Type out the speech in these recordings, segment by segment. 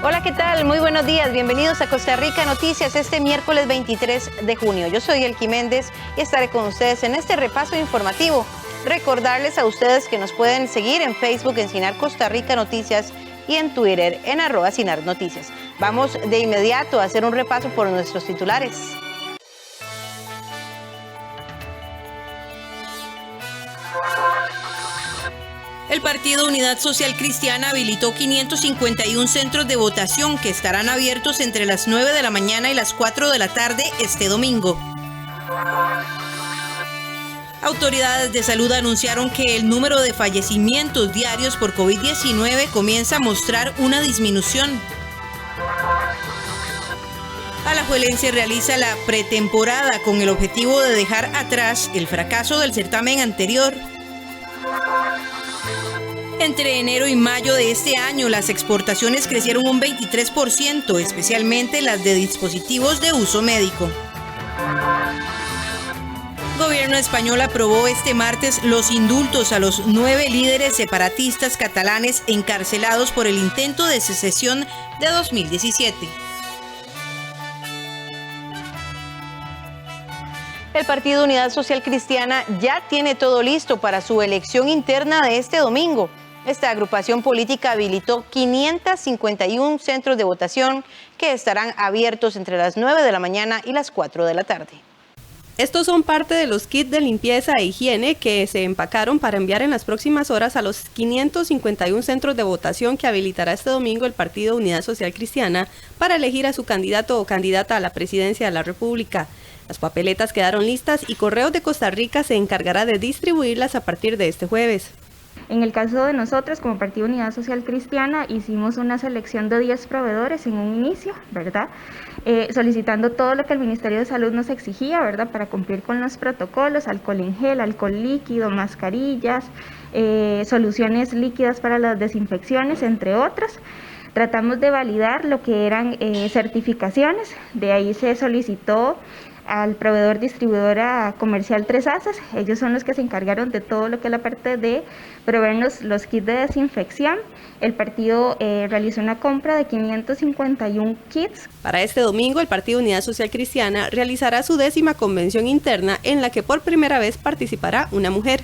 Hola, ¿qué tal? Muy buenos días. Bienvenidos a Costa Rica Noticias este miércoles 23 de junio. Yo soy Elki Méndez y estaré con ustedes en este repaso informativo. Recordarles a ustedes que nos pueden seguir en Facebook en Sinar Costa Rica Noticias y en Twitter en @Sinar Noticias. Vamos de inmediato a hacer un repaso por nuestros titulares. El Partido Unidad Social Cristiana habilitó 551 centros de votación que estarán abiertos entre las 9 de la mañana y las 4 de la tarde este domingo. Autoridades de salud anunciaron que el número de fallecimientos diarios por COVID-19 comienza a mostrar una disminución. Alajuelense realiza la pretemporada con el objetivo de dejar atrás el fracaso del certamen anterior. Entre enero y mayo de este año, las exportaciones crecieron un 23%, especialmente las de dispositivos de uso médico. El gobierno español aprobó este martes los indultos a los 9 líderes separatistas catalanes encarcelados por el intento de secesión de 2017. El Partido Unidad Social Cristiana ya tiene todo listo para su elección interna de este domingo. Esta agrupación política habilitó 551 centros de votación que estarán abiertos entre las 9 de la mañana y las 4 de la tarde. Estos son parte de los kits de limpieza e higiene que se empacaron para enviar en las próximas horas a los 551 centros de votación que habilitará este domingo el Partido Unidad Social Cristiana para elegir a su candidato o candidata a la presidencia de la República. Las papeletas quedaron listas y Correos de Costa Rica se encargará de distribuirlas a partir de este jueves. En el caso de nosotros, como Partido Unidad Social Cristiana, hicimos una selección de 10 proveedores en un inicio, ¿verdad? Solicitando todo lo que el Ministerio de Salud nos exigía, ¿verdad? Para cumplir con los protocolos, alcohol en gel, alcohol líquido, mascarillas, soluciones líquidas para las desinfecciones, entre otros. Tratamos de validar lo que eran certificaciones, de ahí se solicitó al proveedor distribuidora comercial Tres Haces. Ellos son los que se encargaron de todo lo que es la parte de proveernos los kits de desinfección. El partido realizó una compra de 551 kits. Para este domingo, el Partido Unidad Social Cristiana realizará su 10ª convención interna en la que por primera vez participará una mujer.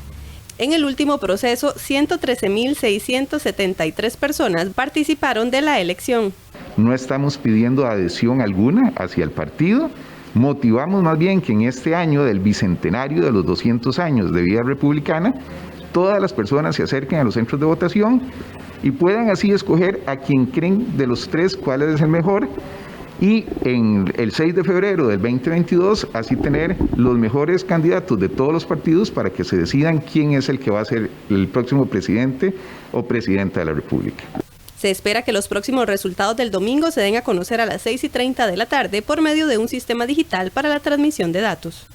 En el último proceso, 113.673 personas participaron de la elección. No estamos pidiendo adhesión alguna hacia el partido. Motivamos más bien que en este año del bicentenario de los 200 años de vida republicana, todas las personas se acerquen a los centros de votación y puedan así escoger a quien creen de los tres cuál es el mejor, y en el 6 de febrero del 2022 así tener los mejores candidatos de todos los partidos para que se decidan quién es el que va a ser el próximo presidente o presidenta de la República. Se espera que los próximos resultados del domingo se den a conocer a las 6:30 de la tarde por medio de un sistema digital para la transmisión de datos.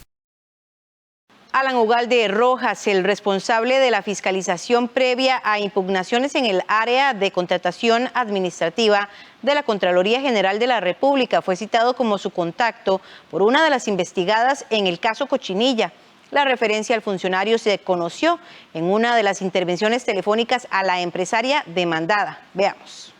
Alan Ugalde Rojas, el responsable de la fiscalización previa a impugnaciones en el área de contratación administrativa de la Contraloría General de la República, fue citado como su contacto por una de las investigadas en el caso Cochinilla. La referencia al funcionario se conoció en una de las intervenciones telefónicas a la empresaria demandada. Veamos.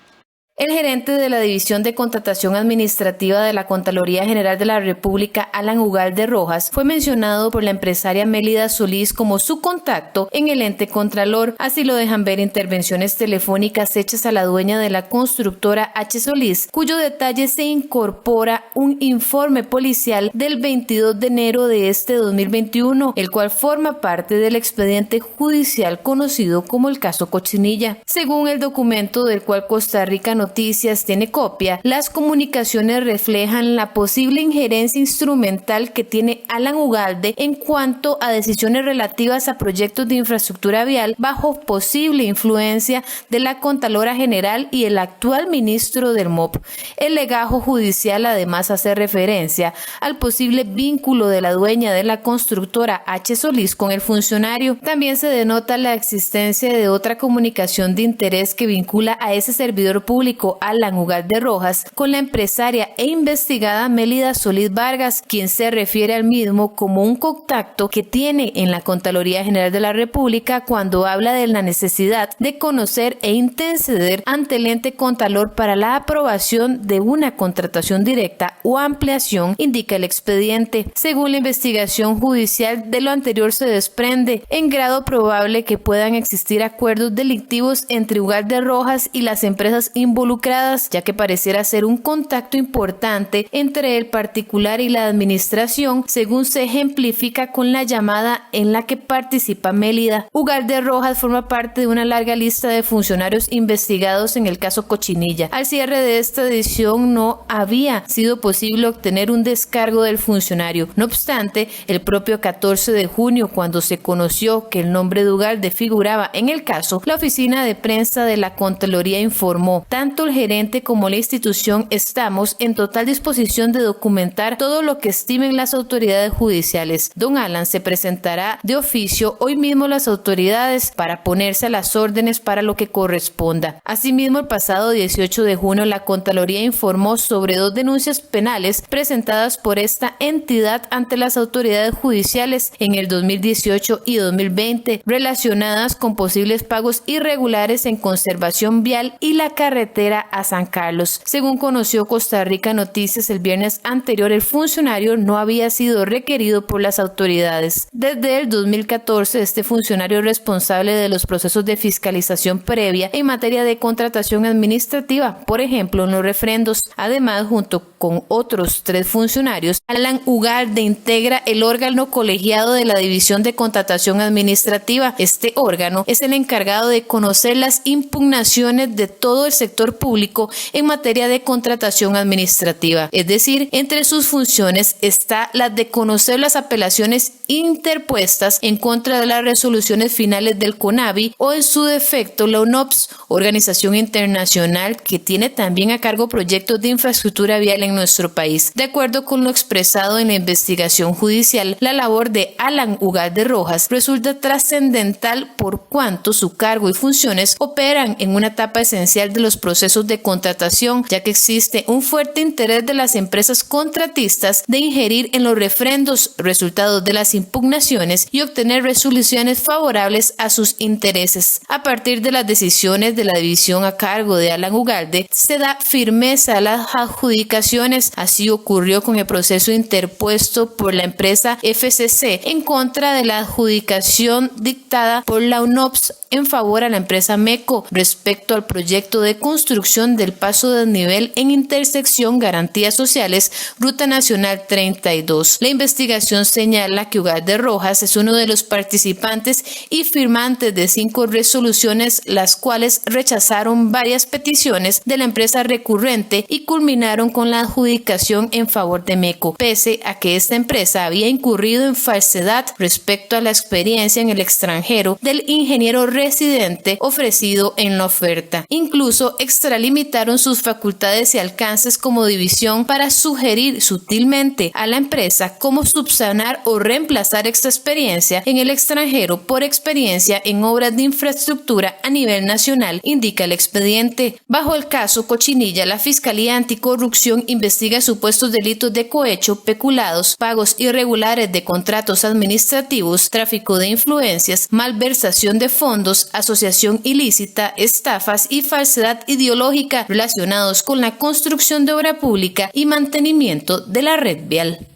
El gerente de la División de Contratación Administrativa de la Contraloría General de la República, Alan Ugalde Rojas, fue mencionado por la empresaria Mélida Solís como su contacto en el ente contralor. Así lo dejan ver intervenciones telefónicas hechas a la dueña de la constructora H. Solís, cuyo detalle se incorpora un informe policial del 22 de enero de este 2021, el cual forma parte del expediente judicial conocido como el caso Cochinilla. Según el documento del cual Costa Rica Noticias tiene copia, las comunicaciones reflejan la posible injerencia instrumental que tiene Alan Ugalde en cuanto a decisiones relativas a proyectos de infraestructura vial bajo posible influencia de la Contralora General y el actual ministro del MOP. El legajo judicial además hace referencia al posible vínculo de la dueña de la constructora H. Solís con el funcionario. También se denota la existencia de otra comunicación de interés que vincula a ese servidor público México Alan Ugalde Rojas con la empresaria e investigada Mélida Solís Vargas, quien se refiere al mismo como un contacto que tiene en la Contraloría General de la República cuando habla de la necesidad de conocer e interceder ante el ente contralor para la aprobación de una contratación directa o ampliación, indica el expediente. Según la investigación judicial, de lo anterior se desprende en grado probable que puedan existir acuerdos delictivos entre Ugalde Rojas y las empresas involucradas, ya que pareciera ser un contacto importante entre el particular y la administración, según se ejemplifica con la llamada en la que participa Mélida. Ugalde Rojas forma parte de una larga lista de funcionarios investigados en el caso Cochinilla. Al cierre de esta edición no había sido posible obtener un descargo del funcionario. No obstante, el propio 14 de junio, cuando se conoció que el nombre de Ugalde figuraba en el caso, la oficina de prensa de la Contraloría informó: tanto el gerente como la institución estamos en total disposición de documentar todo lo que estimen las autoridades judiciales. Don Alan se presentará de oficio hoy mismo a las autoridades para ponerse a las órdenes para lo que corresponda. Asimismo, el pasado 18 de junio, la Contraloría informó sobre 2 denuncias penales presentadas por esta entidad ante las autoridades judiciales en el 2018 y 2020, relacionadas con posibles pagos irregulares en conservación vial y la carretera a San Carlos. Según conoció Costa Rica Noticias el viernes anterior, el funcionario no había sido requerido por las autoridades. Desde el 2014, este funcionario es responsable de los procesos de fiscalización previa en materia de contratación administrativa, por ejemplo, en los refrendos. Además, junto con otros 3 funcionarios, Alan Ugalde integra el órgano colegiado de la División de Contratación Administrativa. Este órgano es el encargado de conocer las impugnaciones de todo el sector público en materia de contratación administrativa. Es decir, entre sus funciones está la de conocer las apelaciones interpuestas en contra de las resoluciones finales del CONAVI o, en su defecto, la UNOPS, organización internacional que tiene también a cargo proyectos de infraestructura vial en nuestro país. De acuerdo con lo expresado en la investigación judicial, la labor de Alan Ugalde Rojas resulta trascendental por cuanto su cargo y funciones operan en una etapa esencial de los procesos de contratación, ya que existe un fuerte interés de las empresas contratistas de ingerir en los refrendos resultados de las impugnaciones y obtener resoluciones favorables a sus intereses. A partir de las decisiones de la división a cargo de Alan Ugalde, se da firmeza a las adjudicaciones. Así ocurrió con el proceso interpuesto por la empresa FCC en contra de la adjudicación dictada por la UNOPS en favor a la empresa MECO respecto al proyecto de construcción del paso de desnivel en intersección Garantías Sociales, Ruta Nacional 32. La investigación señala que Ugalde Rojas es uno de los participantes y firmantes de 5 resoluciones, las cuales rechazaron varias peticiones de la empresa recurrente y culminaron con la adjudicación en favor de MECO, pese a que esta empresa había incurrido en falsedad respecto a la experiencia en el extranjero del ingeniero residente ofrecido en la oferta. Incluso extralimitaron sus facultades y alcances como división para sugerir sutilmente a la empresa cómo subsanar o reemplazar esta experiencia en el extranjero por experiencia en obras de infraestructura a nivel nacional, indica el expediente. Bajo el caso Cochinilla, la Fiscalía Anticorrupción investiga supuestos delitos de cohecho, peculados, pagos irregulares de contratos administrativos, tráfico de influencias, malversación de fondos, asociación ilícita, estafas y falsedad ideológica relacionados con la construcción de obra pública y mantenimiento de la red vial.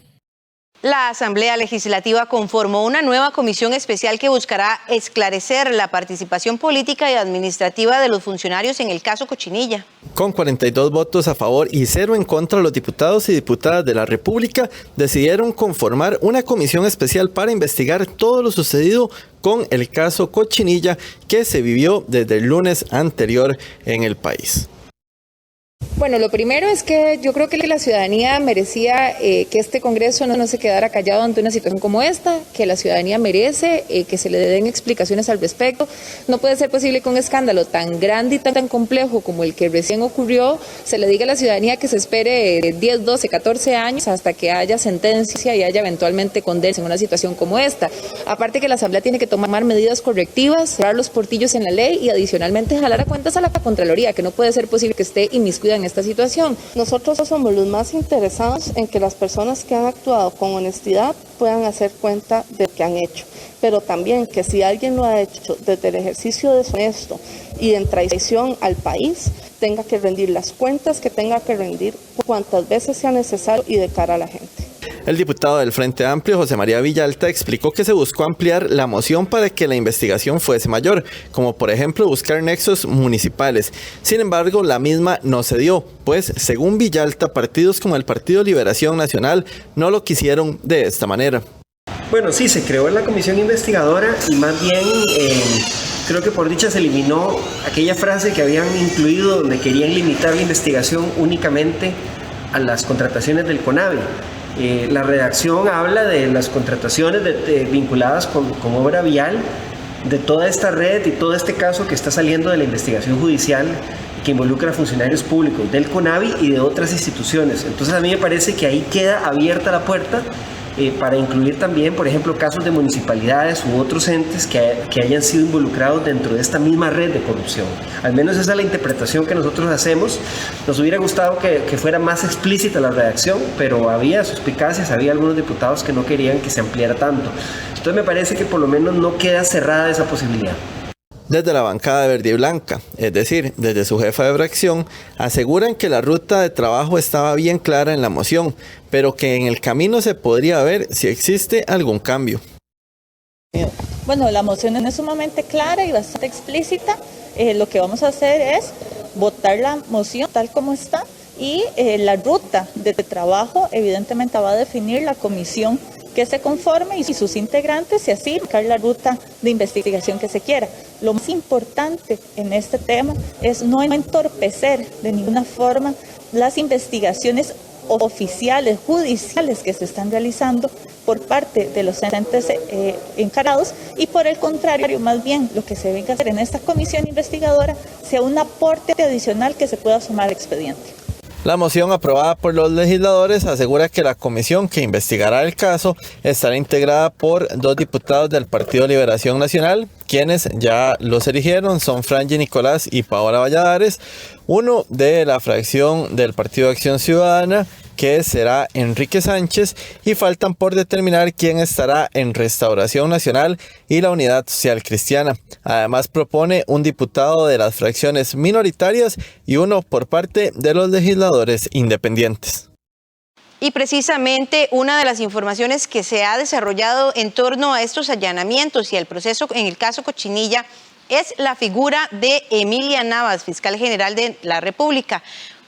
La Asamblea Legislativa conformó una nueva comisión especial que buscará esclarecer la participación política y administrativa de los funcionarios en el caso Cochinilla. Con 42 votos a favor y 0 en contra, los diputados y diputadas de la República decidieron conformar una comisión especial para investigar todo lo sucedido con el caso Cochinilla que se vivió desde el lunes anterior en el país. Bueno, lo primero es que yo creo que la ciudadanía merecía que este Congreso no se quedara callado ante una situación como esta, que la ciudadanía merece que se le den explicaciones al respecto. No puede ser posible que un escándalo tan grande y tan complejo como el que recién ocurrió, se le diga a la ciudadanía que se espere 10, 12, 14 años hasta que haya sentencia y haya eventualmente condenas en una situación como esta. Aparte que la Asamblea tiene que tomar medidas correctivas, cerrar los portillos en la ley y adicionalmente jalar a cuentas a la Contraloría, que no puede ser posible que esté inmiscuida en esta situación. Nosotros somos los más interesados en que las personas que han actuado con honestidad puedan hacer cuenta de lo que han hecho, pero también que si alguien lo ha hecho desde el ejercicio deshonesto y en traición al país, tenga que rendir las cuentas que tenga que rendir cuantas veces sea necesario y de cara a la gente. El diputado del Frente Amplio, José María Villalta, explicó que se buscó ampliar la moción para que la investigación fuese mayor, como por ejemplo buscar nexos municipales. Sin embargo, la misma no se dio, pues según Villalta, partidos como el Partido Liberación Nacional no lo quisieron de esta manera. Bueno, sí, se creó la comisión investigadora y más bien creo que por dicha se eliminó aquella frase que habían incluido donde querían limitar la investigación únicamente a las contrataciones del CONAVI. La redacción habla de las contrataciones vinculadas con obra vial, de toda esta red y todo este caso que está saliendo de la investigación judicial que involucra a funcionarios públicos del CONAVI y de otras instituciones. Entonces a mí me parece que ahí queda abierta la puerta para incluir también, por ejemplo, casos de municipalidades u otros entes que hayan sido involucrados dentro de esta misma red de corrupción. Al menos esa es la interpretación que nosotros hacemos. Nos hubiera gustado que fuera más explícita la redacción, pero había suspicacias, había algunos diputados que no querían que se ampliara tanto. Entonces me parece que por lo menos no queda cerrada esa posibilidad. Desde la bancada de Verde y Blanca, es decir, desde su jefa de fracción, aseguran que la ruta de trabajo estaba bien clara en la moción, pero que en el camino se podría ver si existe algún cambio. Bueno, la moción es sumamente clara y bastante explícita. Lo que vamos a hacer es votar la moción tal como está y la ruta de trabajo evidentemente va a definir la comisión que se conforme y sus integrantes y así marcar la ruta de investigación que se quiera. Lo más importante en este tema es no entorpecer de ninguna forma las investigaciones oficiales, judiciales que se están realizando por parte de los entes encargados y por el contrario, más bien lo que se venga a hacer en esta comisión investigadora sea un aporte adicional que se pueda sumar al expediente. La moción aprobada por los legisladores asegura que la comisión que investigará el caso estará integrada por 2 diputados del Partido Liberación Nacional, quienes ya los eligieron, son Franji Nicolás y Paola Valladares, uno de la fracción del Partido de Acción Ciudadana, que será Enrique Sánchez, y faltan por determinar quién estará en Restauración Nacional y la Unidad Social Cristiana. Además propone un diputado de las fracciones minoritarias y uno por parte de los legisladores independientes. Y precisamente una de las informaciones que se ha desarrollado en torno a estos allanamientos y el proceso en el caso Cochinilla es la figura de Emilia Navas, fiscal general de la República.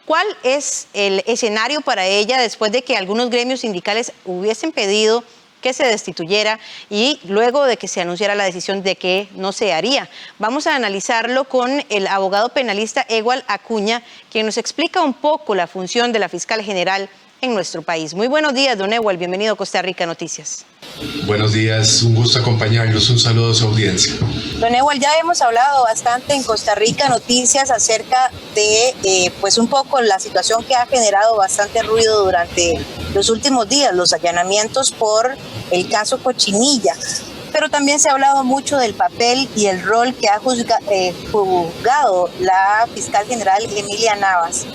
¿Cuál es el escenario para ella después de que algunos gremios sindicales hubiesen pedido que se destituyera y luego de que se anunciara la decisión de que no se haría? Vamos a analizarlo con el abogado penalista Ewald Acuña, quien nos explica un poco la función de la fiscal general en nuestro país. Muy buenos días, don Ewald, bienvenido a Costa Rica Noticias. Buenos días, un gusto acompañarlos, un saludo a su audiencia. Don Ewald, ya hemos hablado bastante en Costa Rica Noticias acerca de pues un poco la situación que ha generado bastante ruido durante los últimos días, los allanamientos por el caso Cochinilla. Pero también se ha hablado mucho del papel y el rol que ha juzgado la fiscal general Emilia Navas.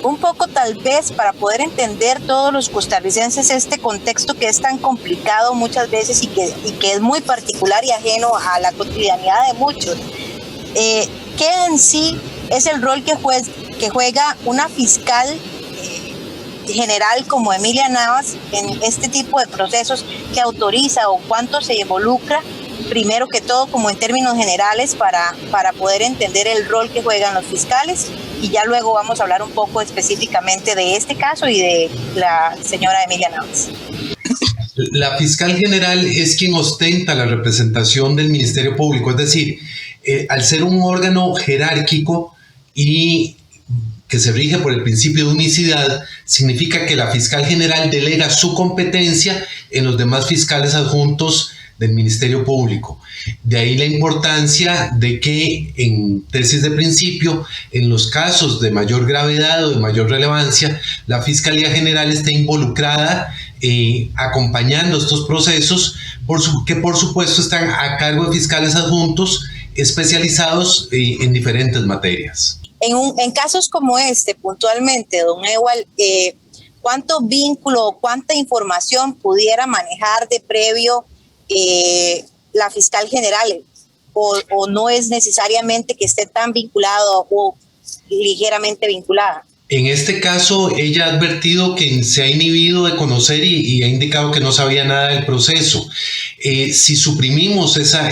Un poco tal vez para poder entender todos los costarricenses este contexto que es tan complicado muchas veces y que es muy particular y ajeno a la cotidianidad de muchos. ¿Qué en sí es el rol que juega una fiscal general como Emilia Navas en este tipo de procesos que autoriza o cuánto se involucra? Primero que todo, como en términos generales, para poder entender el rol que juegan los fiscales, y ya luego vamos a hablar un poco específicamente de este caso y de la señora Emilia Navas. La fiscal general es quien ostenta la representación del Ministerio Público, es decir, al ser un órgano jerárquico y que se rige por el principio de unicidad, significa que la fiscal general delega su competencia en los demás fiscales adjuntos del Ministerio Público. De ahí la importancia de que en tesis de principio, en los casos de mayor gravedad o de mayor relevancia, la Fiscalía General esté involucrada acompañando estos procesos, que por supuesto están a cargo de fiscales adjuntos especializados en diferentes materias. En casos como este, puntualmente, don Ewald, ¿cuánto vínculo, cuánta información pudiera manejar de previo la fiscal general? ¿O no es necesariamente que esté tan vinculado o ligeramente vinculada? En este caso, ella ha advertido que se ha inhibido de conocer y ha indicado que no sabía nada del proceso. Si suprimimos esa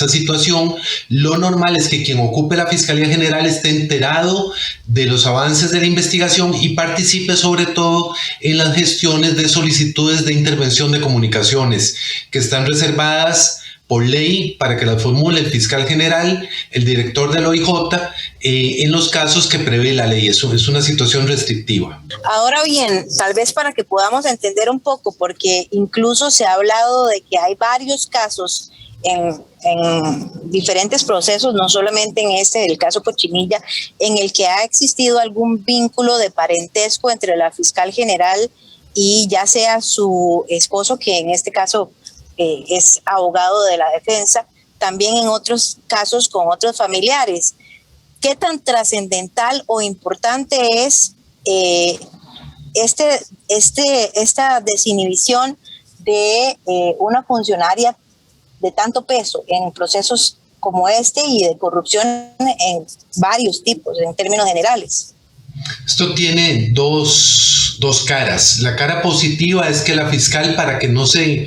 situación, lo normal es que quien ocupe la Fiscalía General esté enterado de los avances de la investigación y participe sobre todo en las gestiones de solicitudes de intervención de comunicaciones que están reservadas por ley para que las formule el fiscal general, el director del OIJ, en los casos que prevé la ley. Eso es una situación restrictiva. Ahora bien, tal vez para que podamos entender un poco, porque incluso se ha hablado de que hay varios casos en diferentes procesos, no solamente en el caso Cochinilla, en el que ha existido algún vínculo de parentesco entre la fiscal general y ya sea su esposo, que en este caso es abogado de la defensa, también en otros casos con otros familiares. ¿Qué tan trascendental o importante es esta desinhibición de una funcionaria de tanto peso en procesos como este y de corrupción en varios tipos, en términos generales? Esto tiene dos caras. La cara positiva es que la fiscal, para que no se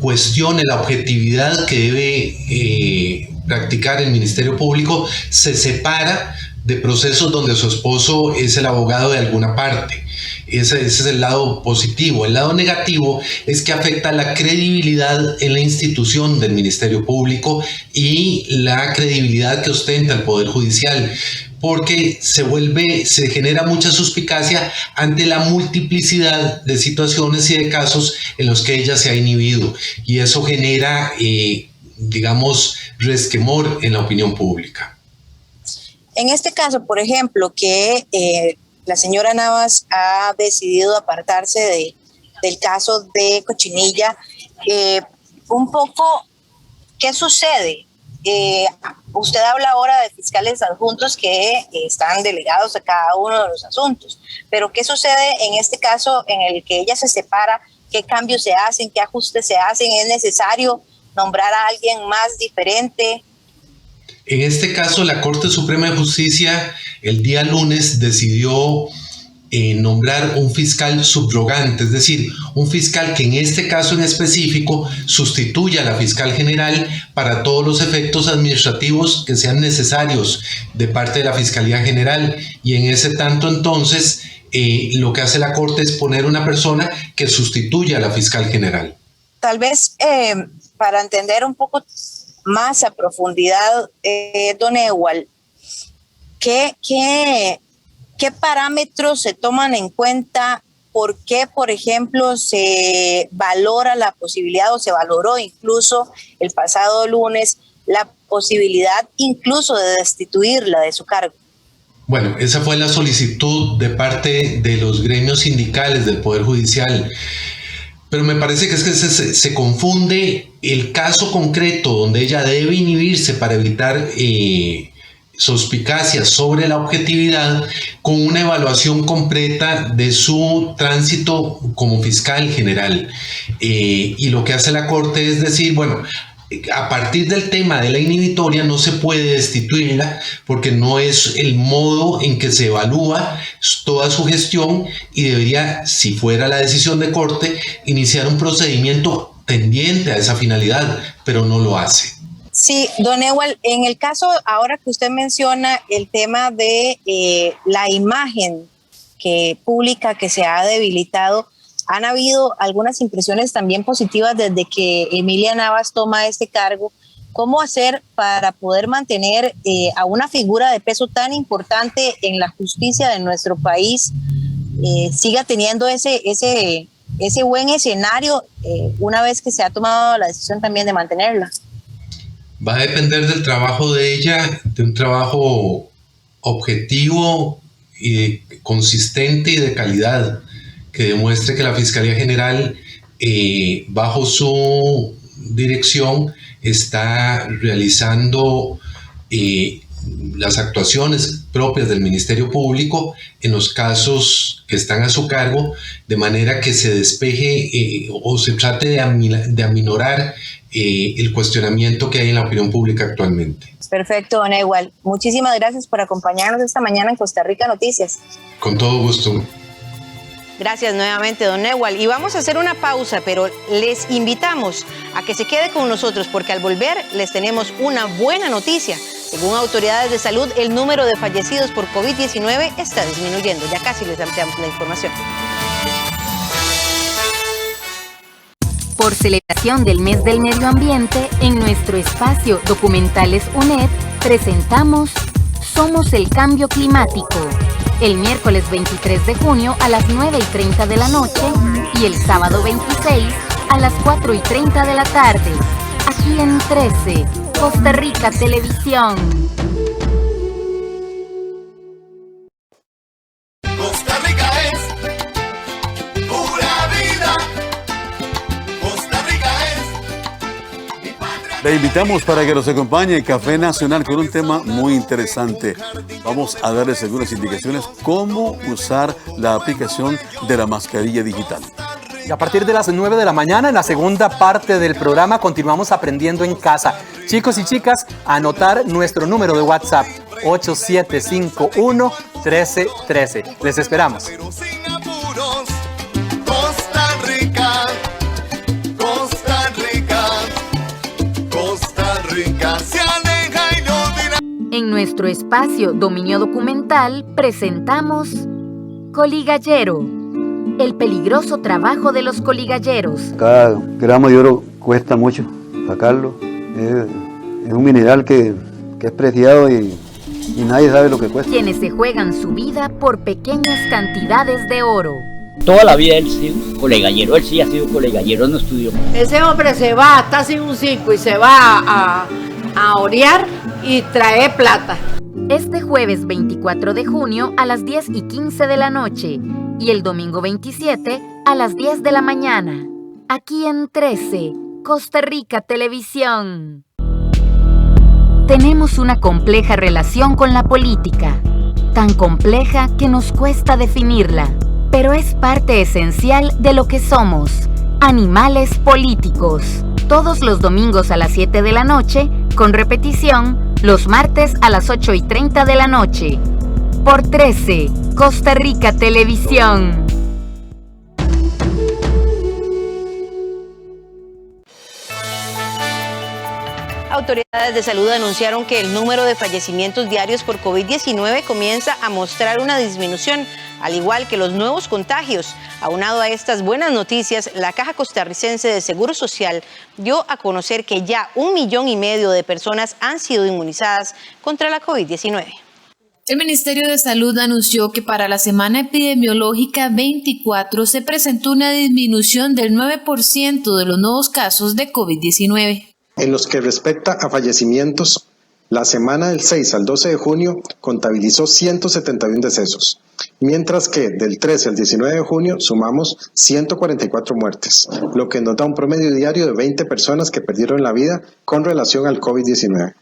cuestione la objetividad que debe practicar el Ministerio Público, se separa de procesos donde su esposo es el abogado de alguna parte. Ese es el lado positivo. El lado negativo es que afecta la credibilidad en la institución del Ministerio Público y la credibilidad que ostenta el Poder Judicial, porque se genera mucha suspicacia ante la multiplicidad de situaciones y de casos en los que ella se ha inhibido, y eso genera, resquemor en la opinión pública. En este caso, por ejemplo, que la señora Navas ha decidido apartarse del caso de Cochinilla, un poco, ¿qué sucede? Usted habla ahora de fiscales adjuntos que están delegados a cada uno de los asuntos, pero ¿qué sucede en este caso en el que ella se separa? ¿Qué cambios se hacen? ¿Qué ajustes se hacen? ¿Es necesario nombrar a alguien más diferente? En este caso, la Corte Suprema de Justicia el día lunes decidió nombrar un fiscal subrogante, es decir, un fiscal que en este caso en específico sustituya a la fiscal general para todos los efectos administrativos que sean necesarios de parte de la Fiscalía General, y en ese tanto entonces lo que hace la Corte es poner una persona que sustituya a la fiscal general. Tal vez para entender un poco más a profundidad, don Ewald, ¿qué parámetros se toman en cuenta? ¿Por qué, por ejemplo, se valora la posibilidad, o se valoró incluso el pasado lunes, la posibilidad incluso de destituirla de su cargo? Bueno, esa fue la solicitud de parte de los gremios sindicales del Poder Judicial. Pero me parece que se confunde el caso concreto donde ella debe inhibirse para evitar suspicacias sobre la objetividad con una evaluación completa de su tránsito como fiscal general. Y lo que hace la Corte es decir, bueno, a partir del tema de la inhibitoria no se puede destituirla porque no es el modo en que se evalúa toda su gestión, y debería, si fuera la decisión de Corte, iniciar un procedimiento tendiente a esa finalidad, pero no lo hace. Sí, don Ewald, en el caso ahora que usted menciona el tema de la imagen pública que se ha debilitado, han habido algunas impresiones también positivas desde que Emilia Navas toma este cargo, ¿Cómo hacer para poder mantener a una figura de peso tan importante en la justicia de nuestro país siga teniendo ese buen escenario una vez que se ha tomado la decisión también de mantenerla? Va a depender del trabajo de ella, de un trabajo objetivo y consistente y de calidad, que demuestre que la Fiscalía General, bajo su dirección, está realizando las actuaciones propias del Ministerio Público en los casos que están a su cargo, de manera que se despeje o se trate de aminorar el cuestionamiento que hay en la opinión pública actualmente. Perfecto, don Ewald. Muchísimas gracias por acompañarnos esta mañana en Costa Rica Noticias. Con todo gusto. Gracias nuevamente, don Ewald. Y vamos a hacer una pausa, pero les invitamos a que se quede con nosotros porque al volver les tenemos una buena noticia. Según autoridades de salud, el número de fallecidos por COVID-19 está disminuyendo. Ya casi les ampliamos la información. Por celebración del Mes del Medio Ambiente, en nuestro espacio Documentales UNED presentamos Somos el Cambio Climático. El miércoles 23 de junio a las 9:30 de la noche y el sábado 26 a las 4:30 de la tarde. Aquí en 13, Costa Rica Televisión. Costa Rica es pura vida. Costa Rica es mi patria. Le invitamos para que nos acompañe Café Nacional con un tema muy interesante. Vamos a darles algunas indicaciones cómo usar la aplicación de la mascarilla digital. Y a partir de las 9 de la mañana, en la segunda parte del programa, continuamos aprendiendo en casa. Chicos y chicas, anotar nuestro número de WhatsApp, 8751-1313. Les esperamos. Costa Rica, Costa Rica, Costa Rica se aleja y no dirá. En nuestro espacio Dominio Documental presentamos Coligallero, el peligroso trabajo de los coligalleros. Cada gramo de oro cuesta mucho sacarlo. Es un mineral que es preciado y nadie sabe lo que cuesta. Quienes se juegan su vida por pequeñas cantidades de oro. Toda la vida él ha sido colegallero, él sí ha sido colegallero, no estudió. Ese hombre se va, está sin un 5 y se va a orear y trae plata. Este jueves 24 de junio a las 10:15 de la noche y el domingo 27 a las 10 de la mañana. Aquí en 13, Costa Rica Televisión. Tenemos una compleja relación con la política, tan compleja que nos cuesta definirla, pero es parte esencial de lo que somos, animales políticos. Todos los domingos a las 7 de la noche, con repetición los martes a las 8:30 de la noche. Por 13, Costa Rica Televisión. Autoridades de salud anunciaron que el número de fallecimientos diarios por COVID-19 comienza a mostrar una disminución, al igual que los nuevos contagios. Aunado a estas buenas noticias, la Caja Costarricense de Seguro Social dio a conocer que ya 1,5 millones de personas han sido inmunizadas contra la COVID-19. El Ministerio de Salud anunció que para la semana epidemiológica 24 se presentó una disminución del 9% de los nuevos casos de COVID-19. En los que respecta a fallecimientos, la semana del 6 al 12 de junio contabilizó 171 decesos, mientras que del 13 al 19 de junio sumamos 144 muertes, lo que nos da un promedio diario de 20 personas que perdieron la vida con relación al COVID-19.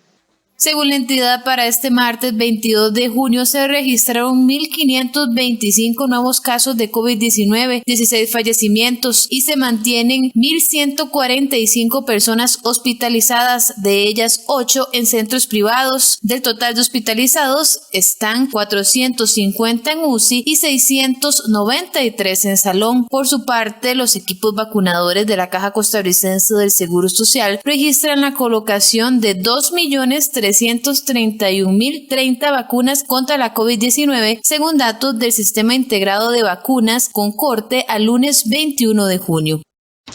Según la entidad, para este martes 22 de junio se registraron 1.525 nuevos casos de COVID-19, 16 fallecimientos y se mantienen 1.145 personas hospitalizadas, de ellas 8 en centros privados. Del total de hospitalizados están 450 en UCI y 693 en salón. Por su parte, los equipos vacunadores de la Caja Costarricense del Seguro Social registran la colocación de 2.331.030 vacunas contra la COVID-19, según datos del Sistema Integrado de Vacunas, con corte al lunes 21 de junio.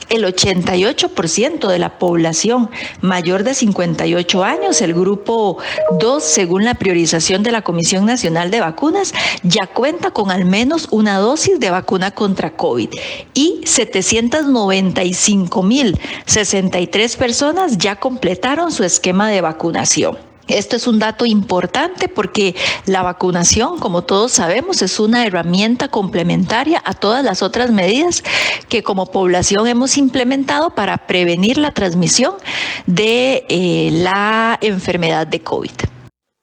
El 88% de la población mayor de 58 años, el grupo 2, según la priorización de la Comisión Nacional de Vacunas, ya cuenta con al menos una dosis de vacuna contra COVID y 795.063 personas ya completaron su esquema de vacunación. Esto es un dato importante porque la vacunación, como todos sabemos, es una herramienta complementaria a todas las otras medidas que como población hemos implementado para prevenir la transmisión de la enfermedad de COVID.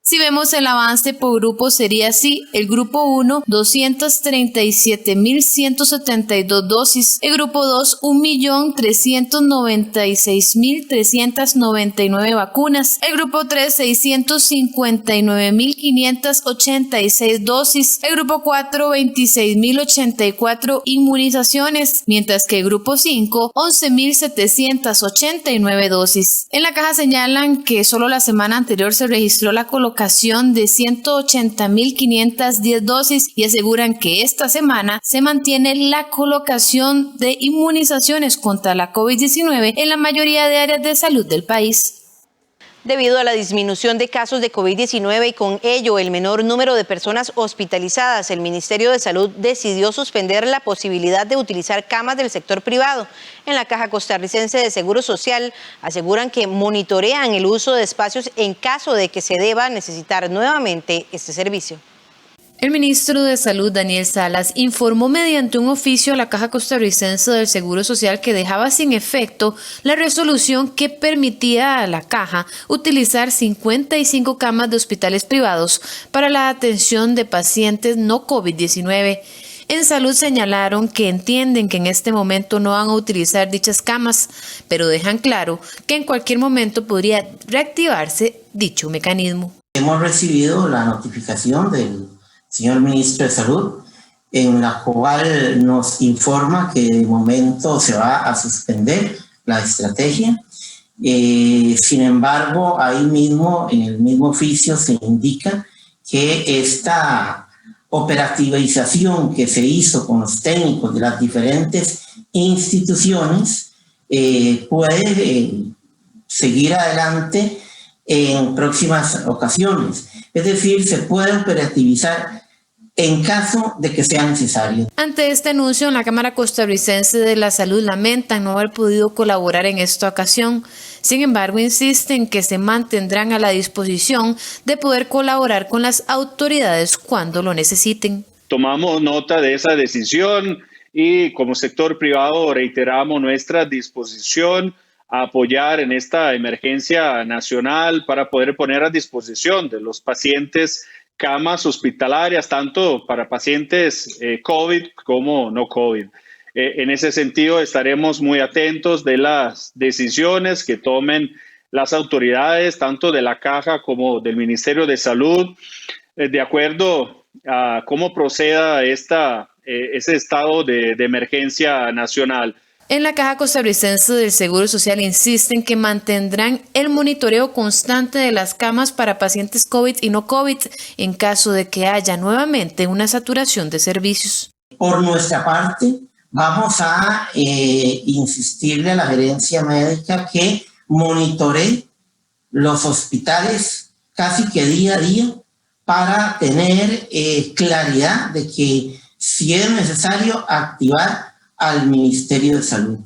Si vemos el avance por grupo sería así: el grupo 1, 237.172 dosis, el grupo 2, 1.396.399 vacunas, el grupo 3, 659.586 dosis, el grupo 4, 26.084 inmunizaciones, mientras que el grupo 5, 11.789 dosis. En la caja señalan que solo la semana anterior se registró la colocación de 180.510 dosis y aseguran que esta semana se mantiene la colocación de inmunizaciones contra la COVID-19 en la mayoría de áreas de salud del país. Debido a la disminución de casos de COVID-19 y con ello el menor número de personas hospitalizadas, el Ministerio de Salud decidió suspender la posibilidad de utilizar camas del sector privado. En la Caja Costarricense de Seguro Social aseguran que monitorean el uso de espacios en caso de que se deba necesitar nuevamente este servicio. El ministro de Salud, Daniel Salas, informó mediante un oficio a la Caja Costarricense del Seguro Social que dejaba sin efecto la resolución que permitía a la Caja utilizar 55 camas de hospitales privados para la atención de pacientes no COVID-19. En Salud señalaron que entienden que en este momento no van a utilizar dichas camas, pero dejan claro que en cualquier momento podría reactivarse dicho mecanismo. Hemos recibido la notificación del señor ministro de Salud, en la cual nos informa que de momento se va a suspender la estrategia. Sin embargo, ahí mismo, en el mismo oficio, se indica que esta operativización que se hizo con los técnicos de las diferentes instituciones puede seguir adelante en próximas ocasiones. Es decir, se puede operativizar en caso de que sea necesario. Ante este anuncio, en la Cámara Costarricense de la Salud lamentan no haber podido colaborar en esta ocasión. Sin embargo, insisten que se mantendrán a la disposición de poder colaborar con las autoridades cuando lo necesiten. Tomamos nota de esa decisión y como sector privado reiteramos nuestra disposición a apoyar en esta emergencia nacional para poder poner a disposición de los pacientes camas hospitalarias, tanto para pacientes COVID como no COVID. En ese sentido, estaremos muy atentos de las decisiones que tomen las autoridades, tanto de la Caja como del Ministerio de Salud, de acuerdo a cómo proceda ese estado de emergencia nacional. En la Caja Costarricense del Seguro Social insisten que mantendrán el monitoreo constante de las camas para pacientes COVID y no COVID en caso de que haya nuevamente una saturación de servicios. Por nuestra parte, vamos a insistirle a la gerencia médica que monitoree los hospitales casi que día a día para tener claridad de que si es necesario activar al Ministerio de Salud.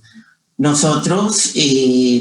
Nosotros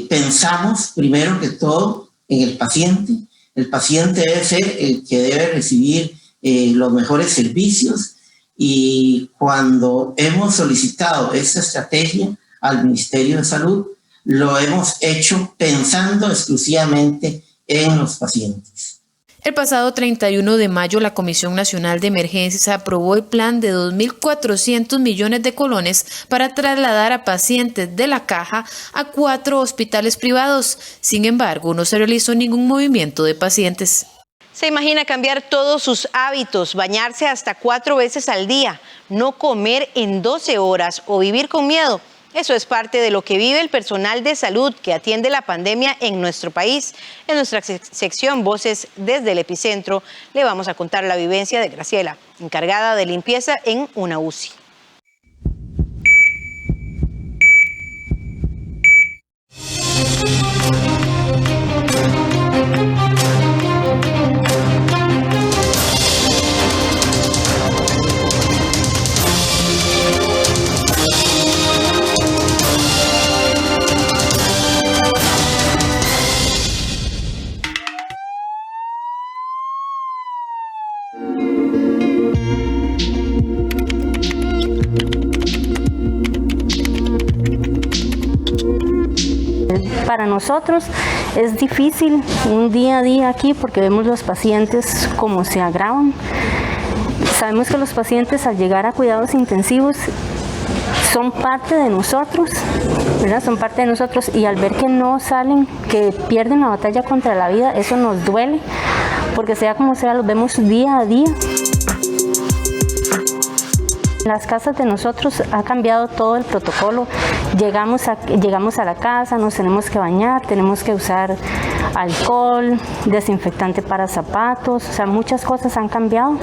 pensamos primero que todo en el paciente. El paciente debe ser el que debe recibir los mejores servicios y cuando hemos solicitado esta estrategia al Ministerio de Salud, lo hemos hecho pensando exclusivamente en los pacientes. El pasado 31 de mayo, la Comisión Nacional de Emergencias aprobó el plan de 2.400 millones de colones para trasladar a pacientes de la Caja a 4 hospitales privados. Sin embargo, no se realizó ningún movimiento de pacientes. Se imagina cambiar todos sus hábitos, bañarse hasta 4 veces al día, no comer en 12 horas o vivir con miedo. Eso es parte de lo que vive el personal de salud que atiende la pandemia en nuestro país. En nuestra sección Voces desde el Epicentro le vamos a contar la vivencia de Graciela, encargada de limpieza en una UCI. Para nosotros es difícil un día a día aquí porque vemos los pacientes cómo se agravan. Sabemos que los pacientes al llegar a cuidados intensivos son parte de nosotros, ¿verdad? Son parte de nosotros y al ver que no salen, que pierden la batalla contra la vida, eso nos duele, porque sea como sea, los vemos día a día. En las casas de nosotros ha cambiado todo el protocolo. Llegamos a la casa, nos tenemos que bañar, tenemos que usar alcohol, desinfectante para zapatos, o sea, muchas cosas han cambiado.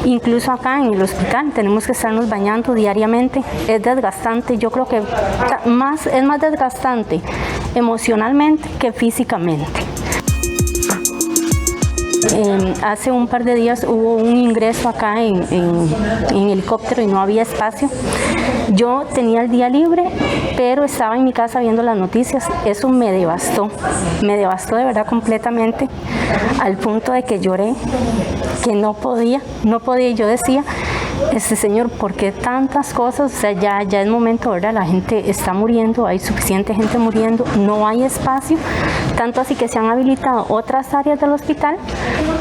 Incluso acá en el hospital tenemos que estarnos bañando diariamente. Es desgastante, yo creo que es más desgastante emocionalmente que físicamente. Hace un par de días hubo un ingreso acá en helicóptero y no había espacio. Yo tenía el día libre, pero estaba en mi casa viendo las noticias. Eso me devastó de verdad completamente, al punto de que lloré, que no podía. Yo decía, Señor, ¿por qué tantas cosas? O sea, ya es momento, ¿verdad? La gente está muriendo, hay suficiente gente muriendo, no hay espacio, tanto así que se han habilitado otras áreas del hospital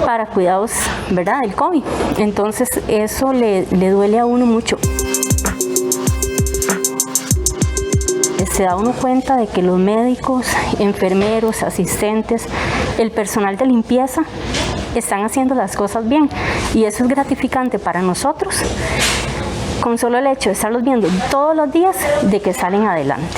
para cuidados, ¿verdad?, del COVID. Entonces, eso le duele a uno mucho. Se da uno cuenta de que los médicos, enfermeros, asistentes, el personal de limpieza están haciendo las cosas bien y eso es gratificante para nosotros con solo el hecho de estarlos viendo todos los días de que salen adelante.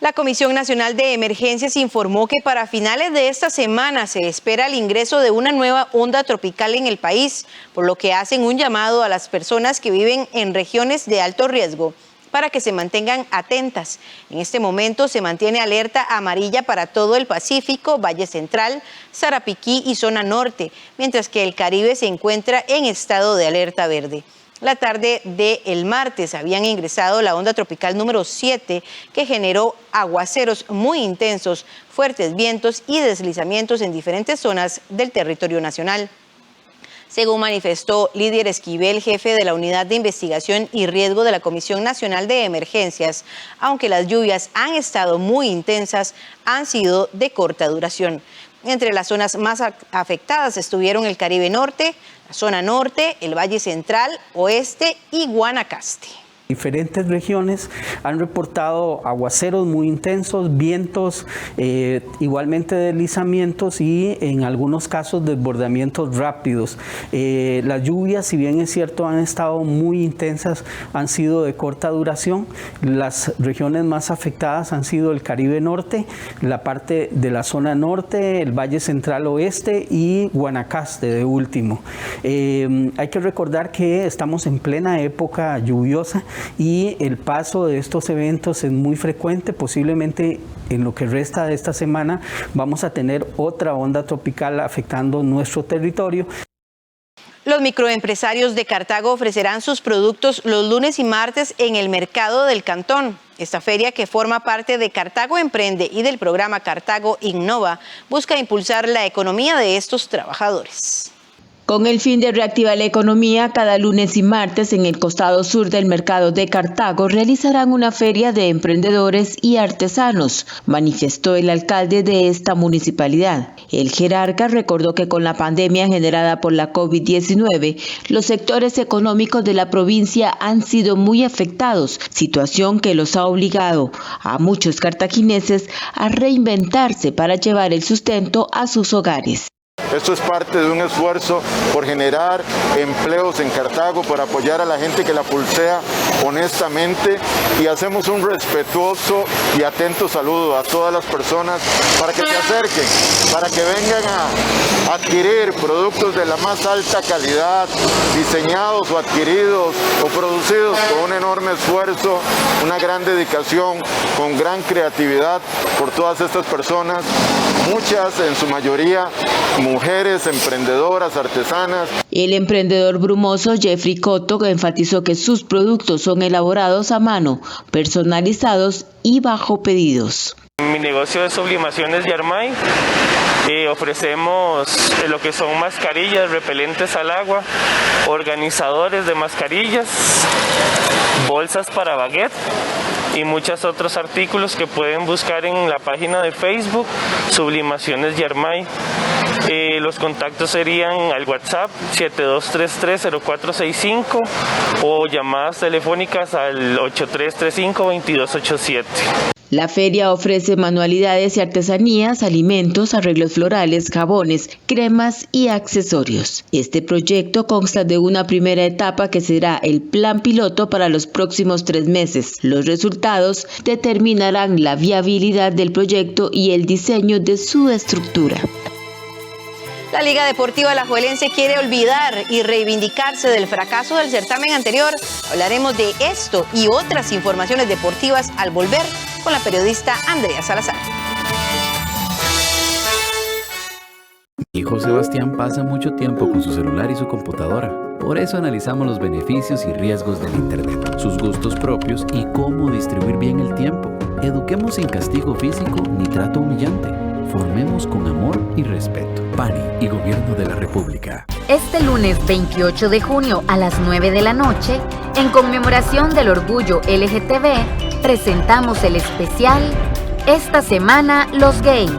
La Comisión Nacional de Emergencias informó que para finales de esta semana se espera el ingreso de una nueva onda tropical en el país, por lo que hacen un llamado a las personas que viven en regiones de alto riesgo para que se mantengan atentas. En este momento se mantiene alerta amarilla para todo el Pacífico, Valle Central, Sarapiquí y zona norte, mientras que el Caribe se encuentra en estado de alerta verde. La tarde del martes habían ingresado la onda tropical número 7, que generó aguaceros muy intensos, fuertes vientos y deslizamientos en diferentes zonas del territorio nacional. Según manifestó Lidier Esquivel, jefe de la Unidad de Investigación y Riesgo de la Comisión Nacional de Emergencias, aunque las lluvias han estado muy intensas, han sido de corta duración. Entre las zonas más afectadas estuvieron el Caribe Norte, la zona norte, el Valle Central, Oeste y Guanacaste. Diferentes regiones han reportado aguaceros muy intensos, vientos, igualmente deslizamientos y en algunos casos desbordamientos rápidos. Las lluvias, si bien es cierto, han estado muy intensas, han sido de corta duración. Las regiones más afectadas han sido el Caribe Norte, la parte de la zona norte, el Valle Central Oeste y Guanacaste de último. Hay que recordar que estamos en plena época lluviosa y el paso de estos eventos es muy frecuente. Posiblemente en lo que resta de esta semana vamos a tener otra onda tropical afectando nuestro territorio. Los microempresarios de Cartago ofrecerán sus productos los lunes y martes en el mercado del Cantón. Esta feria, que forma parte de Cartago Emprende y del programa Cartago Innova, busca impulsar la economía de estos trabajadores. Con el fin de reactivar la economía, cada lunes y martes en el costado sur del mercado de Cartago realizarán una feria de emprendedores y artesanos, manifestó el alcalde de esta municipalidad. El jerarca recordó que con la pandemia generada por la COVID-19, los sectores económicos de la provincia han sido muy afectados, situación que los ha obligado a muchos cartagineses a reinventarse para llevar el sustento a sus hogares. Esto es parte de un esfuerzo por generar empleos en Cartago, por apoyar a la gente que la pulsea honestamente, y hacemos un respetuoso y atento saludo a todas las personas para que se acerquen, para que vengan a adquirir productos de la más alta calidad, diseñados o adquiridos o producidos con un enorme esfuerzo, una gran dedicación, con gran creatividad por todas estas personas, muchas en su mayoría mujeres emprendedoras, artesanas. El emprendedor brumoso Jeffrey Cotto enfatizó que sus productos son elaborados a mano, personalizados y bajo pedidos. Mi negocio es Sublimaciones Yarmay. Ofrecemos lo que son mascarillas repelentes al agua, organizadores de mascarillas, bolsas para baguette y muchos otros artículos que pueden buscar en la página de Facebook Sublimaciones Yarmay. Los contactos serían al WhatsApp 7233-0465 o llamadas telefónicas al 8335-2287. La feria ofrece manualidades y artesanías, alimentos, arreglos florales, jabones, cremas y accesorios. Este proyecto consta de una primera etapa que será el plan piloto para los próximos 3 meses. Los resultados determinarán la viabilidad del proyecto y el diseño de su estructura. La Liga Deportiva Alajuelense quiere olvidar y reivindicarse del fracaso del certamen anterior. Hablaremos de esto y otras informaciones deportivas al volver con la periodista Andrea Salazar. Mi hijo Sebastián pasa mucho tiempo con su celular y su computadora. Por eso analizamos los beneficios y riesgos del Internet, sus gustos propios y cómo distribuir bien el tiempo. Eduquemos sin castigo físico ni trato humillante. Formemos con amor y respeto. PANI y Gobierno de la República. Este lunes 28 de junio a las 9 de la noche, en conmemoración del orgullo LGTB, presentamos el especial Esta Semana Los Gays.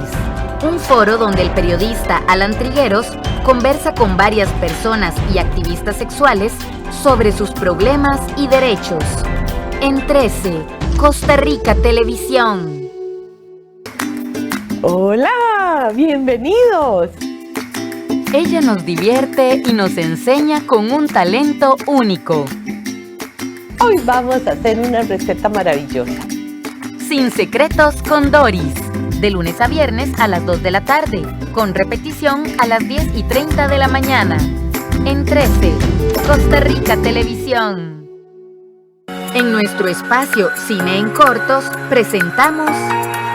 Un foro donde el periodista Alan Trigueros conversa con varias personas y activistas sexuales sobre sus problemas y derechos. En 13, Costa Rica Televisión. ¡Hola! ¡Bienvenidos! Ella nos divierte y nos enseña con un talento único. Hoy vamos a hacer una receta maravillosa. Sin secretos con Doris. De lunes a viernes a las 2 de la tarde. Con repetición a las 10:30 de la mañana. En 13, Costa Rica Televisión. En nuestro espacio Cine en Cortos presentamos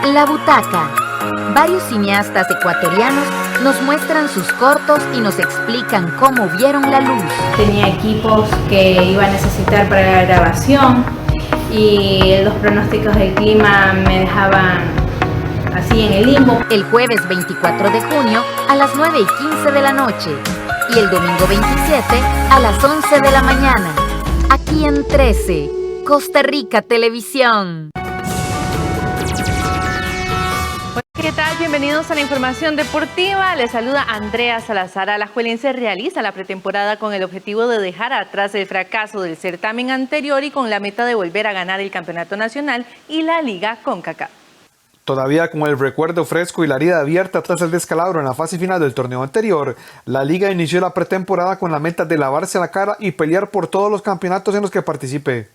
La Butaca. Varios cineastas ecuatorianos nos muestran sus cortos y nos explican cómo vieron la luz. Tenía equipos que iba a necesitar para la grabación y los pronósticos del clima me dejaban así en el limbo. El jueves 24 de junio a las 9:15 de la noche y el domingo 27 a las 11 de la mañana. Aquí en 13, Costa Rica Televisión. ¿Qué tal? Bienvenidos a la información deportiva. Les saluda Andrea Salazar. Alajuelense realiza la pretemporada con el objetivo de dejar atrás el fracaso del certamen anterior y con la meta de volver a ganar el campeonato nacional y la Liga CONCACAF. Todavía con el recuerdo fresco y la herida abierta tras el descalabro en la fase final del torneo anterior, la Liga inició la pretemporada con la meta de lavarse la cara y pelear por todos los campeonatos en los que participe.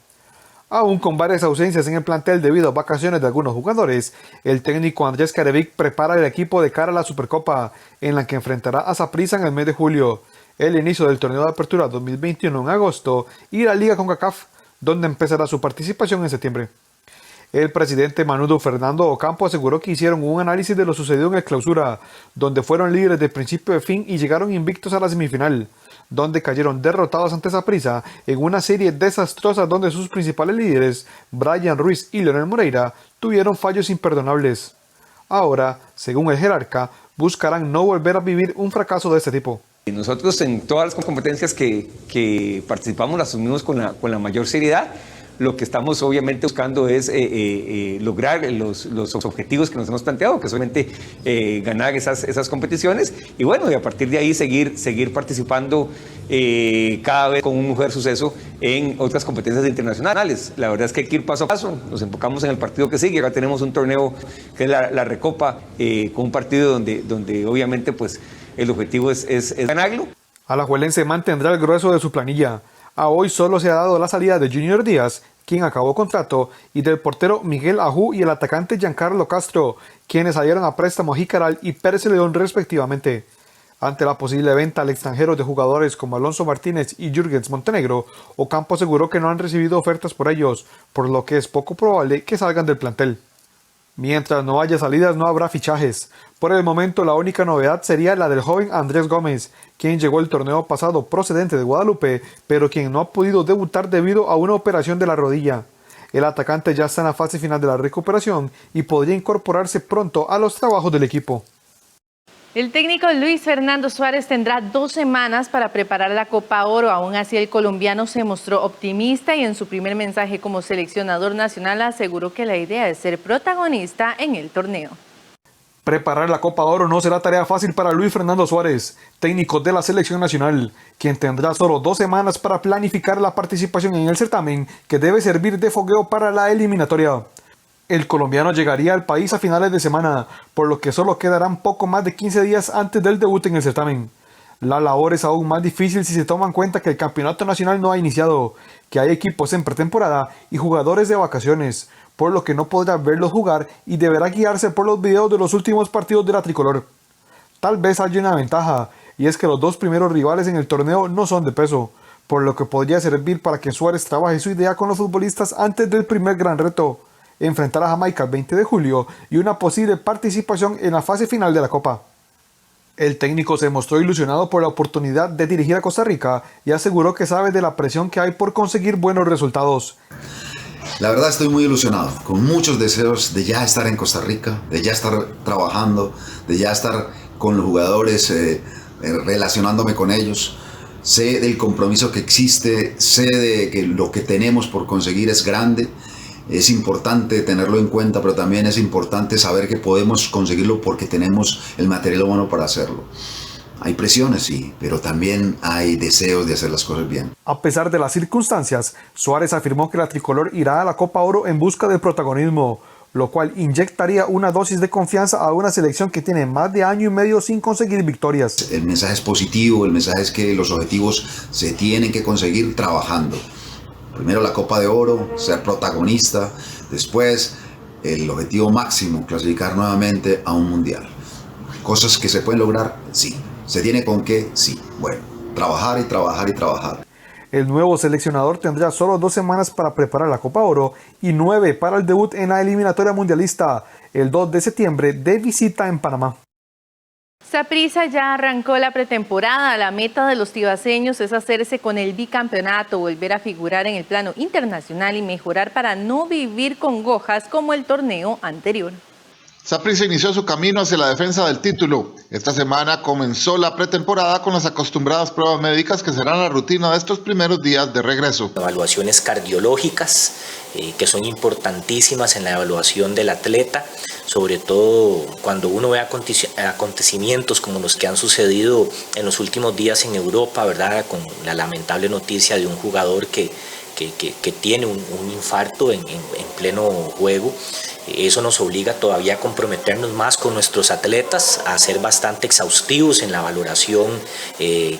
Aún con varias ausencias en el plantel debido a vacaciones de algunos jugadores, el técnico Andrés Carevic prepara el equipo de cara a la Supercopa, en la que enfrentará a Saprissa en el mes de julio, el inicio del torneo de apertura 2021 en agosto y la Liga CONCACAF, donde empezará su participación en septiembre. El presidente Manudo Fernando Ocampo aseguró que hicieron un análisis de lo sucedido en el clausura, donde fueron líderes de principio a fin y llegaron invictos a la semifinal, donde cayeron derrotados ante Saprissa en una serie desastrosa donde sus principales líderes, Brian Ruiz y Leonel Moreira, tuvieron fallos imperdonables. Ahora, según el jerarca, buscarán no volver a vivir un fracaso de este tipo. Nosotros en todas las competencias que participamos las asumimos con la mayor seriedad. Lo que estamos obviamente buscando es lograr los objetivos que nos hemos planteado, que es obviamente ganar esas competiciones y bueno, y a partir de ahí seguir participando cada vez con un mejor suceso en otras competencias internacionales. La verdad es que hay que ir paso a paso, nos enfocamos en el partido que sigue, ahora tenemos un torneo que es la Recopa, con un partido donde obviamente pues el objetivo es ganarlo. Alajuelense mantendrá el grueso de su planilla. A hoy solo se ha dado la salida de Junior Díaz, quien acabó contrato, y del portero Miguel Ajú y el atacante Giancarlo Castro, quienes salieron a préstamo a Jicaral y Pérez León respectivamente. Ante la posible venta al extranjero de jugadores como Alonso Martínez y Jürgens Montenegro, Ocampo aseguró que no han recibido ofertas por ellos, por lo que es poco probable que salgan del plantel. Mientras no haya salidas, no habrá fichajes. Por el momento, la única novedad sería la del joven Andrés Gómez, quien llegó el torneo pasado procedente de Guadalupe, pero quien no ha podido debutar debido a una operación de la rodilla. El atacante ya está en la fase final de la recuperación y podría incorporarse pronto a los trabajos del equipo. El técnico Luis Fernando Suárez tendrá 2 semanas para preparar la Copa Oro. Aún así, el colombiano se mostró optimista y en su primer mensaje como seleccionador nacional aseguró que la idea es ser protagonista en el torneo. Preparar la Copa Oro no será tarea fácil para Luis Fernando Suárez, técnico de la selección nacional, quien tendrá solo 2 semanas para planificar la participación en el certamen, que debe servir de fogueo para la eliminatoria. El colombiano llegaría al país a finales de semana, por lo que solo quedarán poco más de 15 días antes del debut en el certamen. La labor es aún más difícil si se toma en cuenta que el campeonato nacional no ha iniciado, que hay equipos en pretemporada y jugadores de vacaciones, por lo que no podrá verlos jugar y deberá guiarse por los videos de los últimos partidos de la tricolor. Tal vez haya una ventaja, y es que los 2 primeros rivales en el torneo no son de peso, por lo que podría servir para que Suárez trabaje su idea con los futbolistas antes del primer gran reto, enfrentar a Jamaica el 20 de julio y una posible participación en la fase final de la Copa. El técnico se mostró ilusionado por la oportunidad de dirigir a Costa Rica y aseguró que sabe de la presión que hay por conseguir buenos resultados. La verdad estoy muy ilusionado, con muchos deseos de ya estar en Costa Rica, de ya estar trabajando, de ya estar con los jugadores, relacionándome con ellos. Sé del compromiso que existe, sé de que lo que tenemos por conseguir es grande. Es importante tenerlo en cuenta, pero también es importante saber que podemos conseguirlo porque tenemos el material humano para hacerlo. Hay presiones, sí, pero también hay deseos de hacer las cosas bien. A pesar de las circunstancias, Suárez afirmó que la tricolor irá a la Copa Oro en busca de protagonismo, lo cual inyectaría una dosis de confianza a una selección que tiene más de año y medio sin conseguir victorias. El mensaje es positivo, el mensaje es que los objetivos se tienen que conseguir trabajando. Primero la Copa de Oro, ser protagonista, después el objetivo máximo, clasificar nuevamente a un mundial. ¿Cosas que se pueden lograr? Sí. ¿Se tiene con qué? Sí. Bueno, trabajar y trabajar y trabajar. El nuevo seleccionador tendrá solo 2 semanas para preparar la Copa Oro y 9 para el debut en la eliminatoria mundialista, el 2 de septiembre de visita en Panamá. Saprissa ya arrancó la pretemporada. La meta de los tibaseños es hacerse con el bicampeonato, volver a figurar en el plano internacional y mejorar para no vivir congojas como el torneo anterior. Saprissa inició su camino hacia la defensa del título. Esta semana comenzó la pretemporada con las acostumbradas pruebas médicas que serán la rutina de estos primeros días de regreso. Evaluaciones cardiológicas que son importantísimas en la evaluación del atleta, sobre todo cuando uno ve acontecimientos como los que han sucedido en los últimos días en Europa, ¿verdad? Con la lamentable noticia de un jugador que tiene un infarto en pleno juego. Eso nos obliga todavía a comprometernos más con nuestros atletas, a ser bastante exhaustivos en la valoración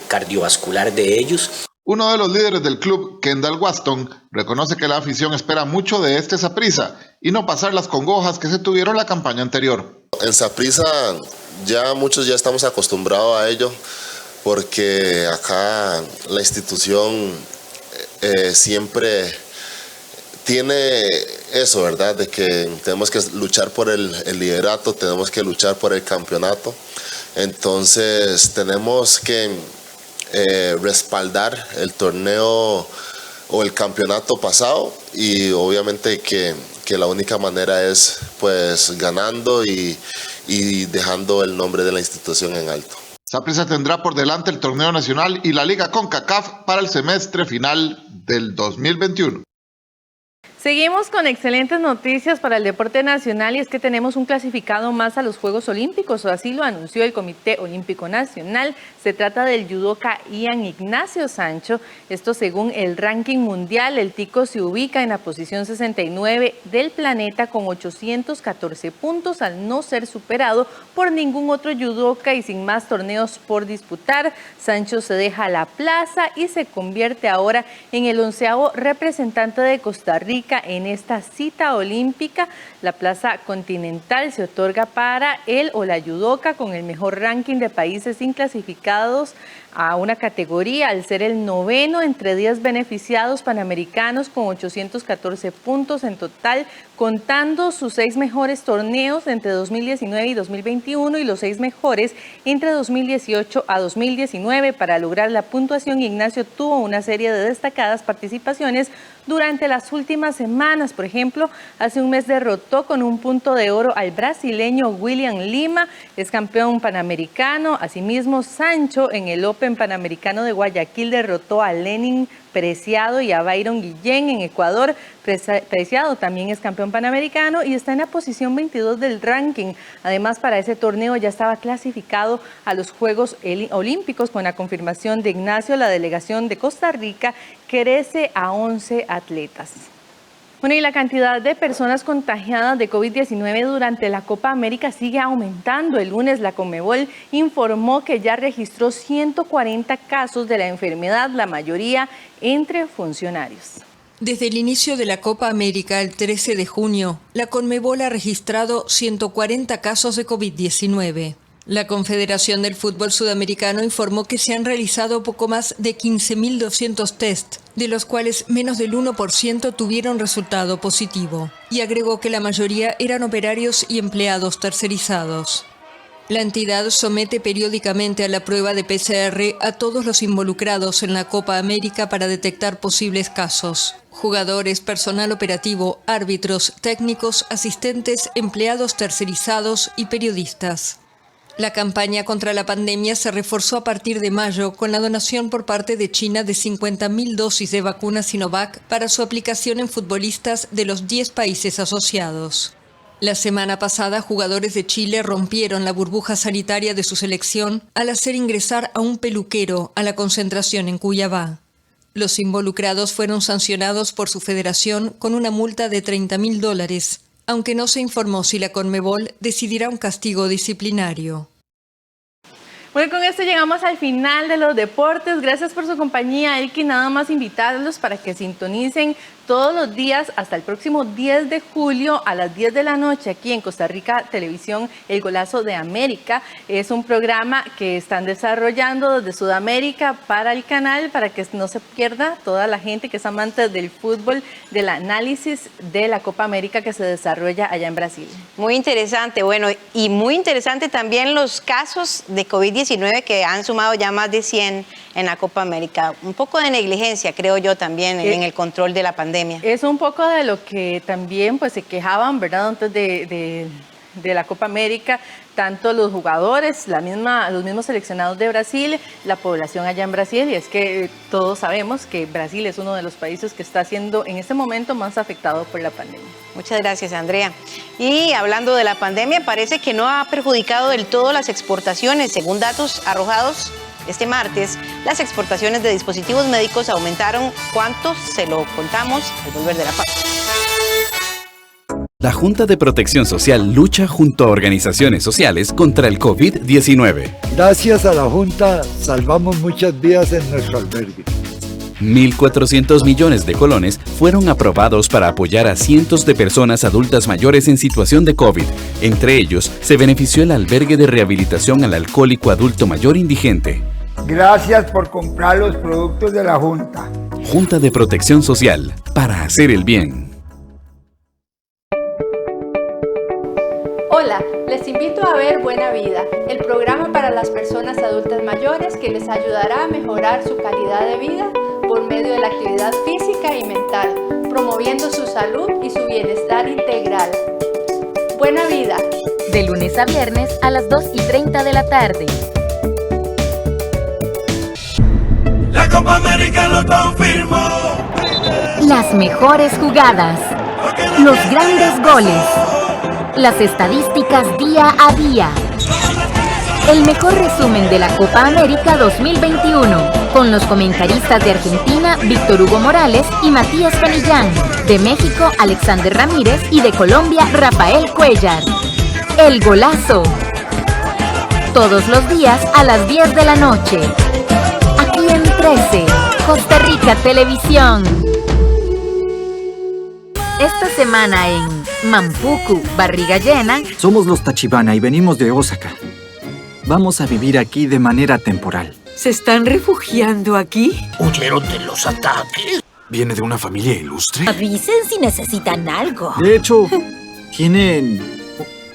cardiovascular de ellos. Uno de los líderes del club, Kendall Waston, reconoce que la afición espera mucho de este Saprissa y no pasar las congojas que se tuvieron la campaña anterior. En Saprissa ya muchos ya estamos acostumbrados a ello porque acá la institución siempre tiene eso, ¿verdad? De que tenemos que luchar por el liderato, tenemos que luchar por el campeonato. Entonces tenemos que respaldar el torneo o el campeonato pasado y obviamente que la única manera es pues ganando y dejando el nombre de la institución en alto. Saprissa tendrá por delante el torneo nacional y la Liga CONCACAF para el semestre final del 2021. Seguimos con excelentes noticias para el deporte nacional y es que tenemos un clasificado más a los Juegos Olímpicos, o así lo anunció el Comité Olímpico Nacional. Se trata del judoka Ian Ignacio Sancho. Esto según el ranking mundial, el tico se ubica en la posición 69 del planeta con 814 puntos al no ser superado por ningún otro judoka y sin más torneos por disputar. Sancho se deja la plaza y se convierte ahora en el 11º representante de Costa Rica en esta cita olímpica. La plaza continental se otorga para él o la judoka con el mejor ranking de países inclasificados a una categoría, al ser el 9º entre 10 beneficiados panamericanos con 814 puntos en total, contando sus 6 mejores torneos entre 2019 y 2021 y los 6 mejores entre 2018 a 2019. Para lograr la puntuación, Ignacio tuvo una serie de destacadas participaciones durante las últimas semanas. Por ejemplo, hace un mes derrotó con un punto de oro al brasileño William Lima, es campeón panamericano. Asimismo, Sancho en el Open Panamericano de Guayaquil derrotó a Lenin Preciado y a Byron Guillén en Ecuador. Preciado también es campeón panamericano y está en la posición 22 del ranking. Además, para ese torneo ya estaba clasificado a los Juegos Olímpicos. Con la confirmación de Ignacio, la delegación de Costa Rica crece a 11 atletas. Bueno, y la cantidad de personas contagiadas de COVID-19 durante la Copa América sigue aumentando. El lunes la Conmebol informó que ya registró 140 casos de la enfermedad, la mayoría entre funcionarios. Desde el inicio de la Copa América, el 13 de junio, la Conmebol ha registrado 140 casos de COVID-19. La Confederación del Fútbol Sudamericano informó que se han realizado poco más de 15.200 test, de los cuales menos del 1% tuvieron resultado positivo, y agregó que la mayoría eran operarios y empleados tercerizados. La entidad somete periódicamente a la prueba de PCR a todos los involucrados en la Copa América para detectar posibles casos: jugadores, personal operativo, árbitros, técnicos, asistentes, empleados tercerizados y periodistas. La campaña contra la pandemia se reforzó a partir de mayo con la donación por parte de China de 50.000 dosis de vacuna Sinovac para su aplicación en futbolistas de los 10 países asociados. La semana pasada, jugadores de Chile rompieron la burbuja sanitaria de su selección al hacer ingresar a un peluquero a la concentración en Cuiabá. Los involucrados fueron sancionados por su federación con una multa de $30.000, aunque no se informó si la Conmebol decidirá un castigo disciplinario. Bueno, con esto llegamos al final de los deportes. Gracias por su compañía, Elki. Nada más invitarlos para que sintonicen todos los días hasta el próximo 10 de julio a las 10 de la noche aquí en Costa Rica Televisión, El Golazo de América. Es un programa que están desarrollando desde Sudamérica para el canal, para que no se pierda toda la gente que es amante del fútbol, del análisis de la Copa América que se desarrolla allá en Brasil. Muy interesante, bueno, y muy interesante también los casos de COVID-19 que han sumado ya más de 100 en la Copa América. Un poco de negligencia, creo yo, también en el control de la pandemia. Es un poco de lo que también pues se quejaban, ¿verdad?, antes de la Copa América, tanto los jugadores, los mismos seleccionados de Brasil, la población allá en Brasil, y es que todos sabemos que Brasil es uno de los países que está siendo en este momento más afectado por la pandemia. Muchas gracias, Andrea. Y hablando de la pandemia, parece que no ha perjudicado del todo las exportaciones. Según datos arrojados este martes, las exportaciones de dispositivos médicos aumentaron. ¿Cuánto? Se lo contamos al volver de la pausa. La Junta de Protección Social lucha junto a organizaciones sociales contra el COVID-19. Gracias a la Junta salvamos muchas vidas en nuestro albergue. 1.400 millones de colones fueron aprobados para apoyar a cientos de personas adultas mayores en situación de COVID. Entre ellos, se benefició el albergue de rehabilitación al alcohólico adulto mayor indigente. Gracias por comprar los productos de la Junta. Junta de Protección Social, para hacer el bien. Hola, les invito a ver Buena Vida, el programa para las personas adultas mayores que les ayudará a mejorar su calidad de vida por medio de la actividad física y mental, promoviendo su salud y su bienestar integral. Buena Vida. De lunes a viernes a las 2:30 de la tarde. La Copa América lo confirmó. Las mejores jugadas. Los grandes goles. Las estadísticas día a día. El mejor resumen de la Copa América 2021, con los comentaristas de Argentina, Víctor Hugo Morales y Matías Canillán, de México, Alexander Ramírez y de Colombia, Rafael Cuellar. El golazo. Todos los días a las 10 de la noche. Aquí en 13, Costa Rica Televisión. Esta semana en Mampuku, Barriga Llena. Somos los Tachibana y venimos de Osaka. Vamos a vivir aquí de manera temporal. ¿Se están refugiando aquí? ¿Huyeron de los ataques? ¿Viene de una familia ilustre? Avisen si necesitan algo. De hecho, ¿tienen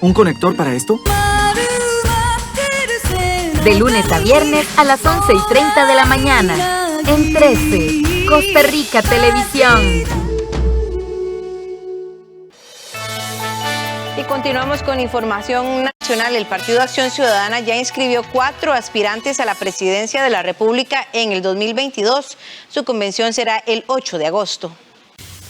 un conector para esto? De lunes a viernes a las 11:30 de la mañana. En 13, Costa Rica Televisión. Y continuamos con información nacional. El Partido Acción Ciudadana ya inscribió 4 aspirantes a la presidencia de la República en el 2022. Su convención será el 8 de agosto.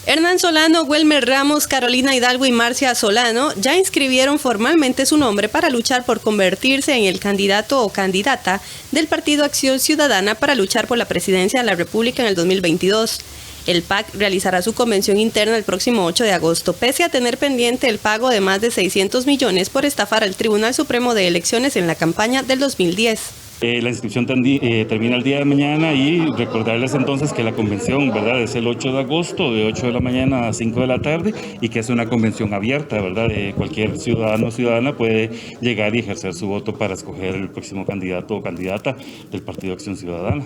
Hernán Solano, Wilmer Ramos, Carolina Hidalgo y Marcia Solano ya inscribieron formalmente su nombre para luchar por convertirse en el candidato o candidata del Partido Acción Ciudadana para luchar por la presidencia de la República en el 2022. El PAC realizará su convención interna el próximo 8 de agosto, pese a tener pendiente el pago de más de 600 millones por estafar al Tribunal Supremo de Elecciones en la campaña del 2010. La inscripción termina el día de mañana y recordarles entonces que la convención, ¿verdad?, es el 8 de agosto de 8 de la mañana a 5 de la tarde y que es una convención abierta, ¿verdad? Cualquier ciudadano o ciudadana puede llegar y ejercer su voto para escoger el próximo candidato o candidata del Partido Acción Ciudadana.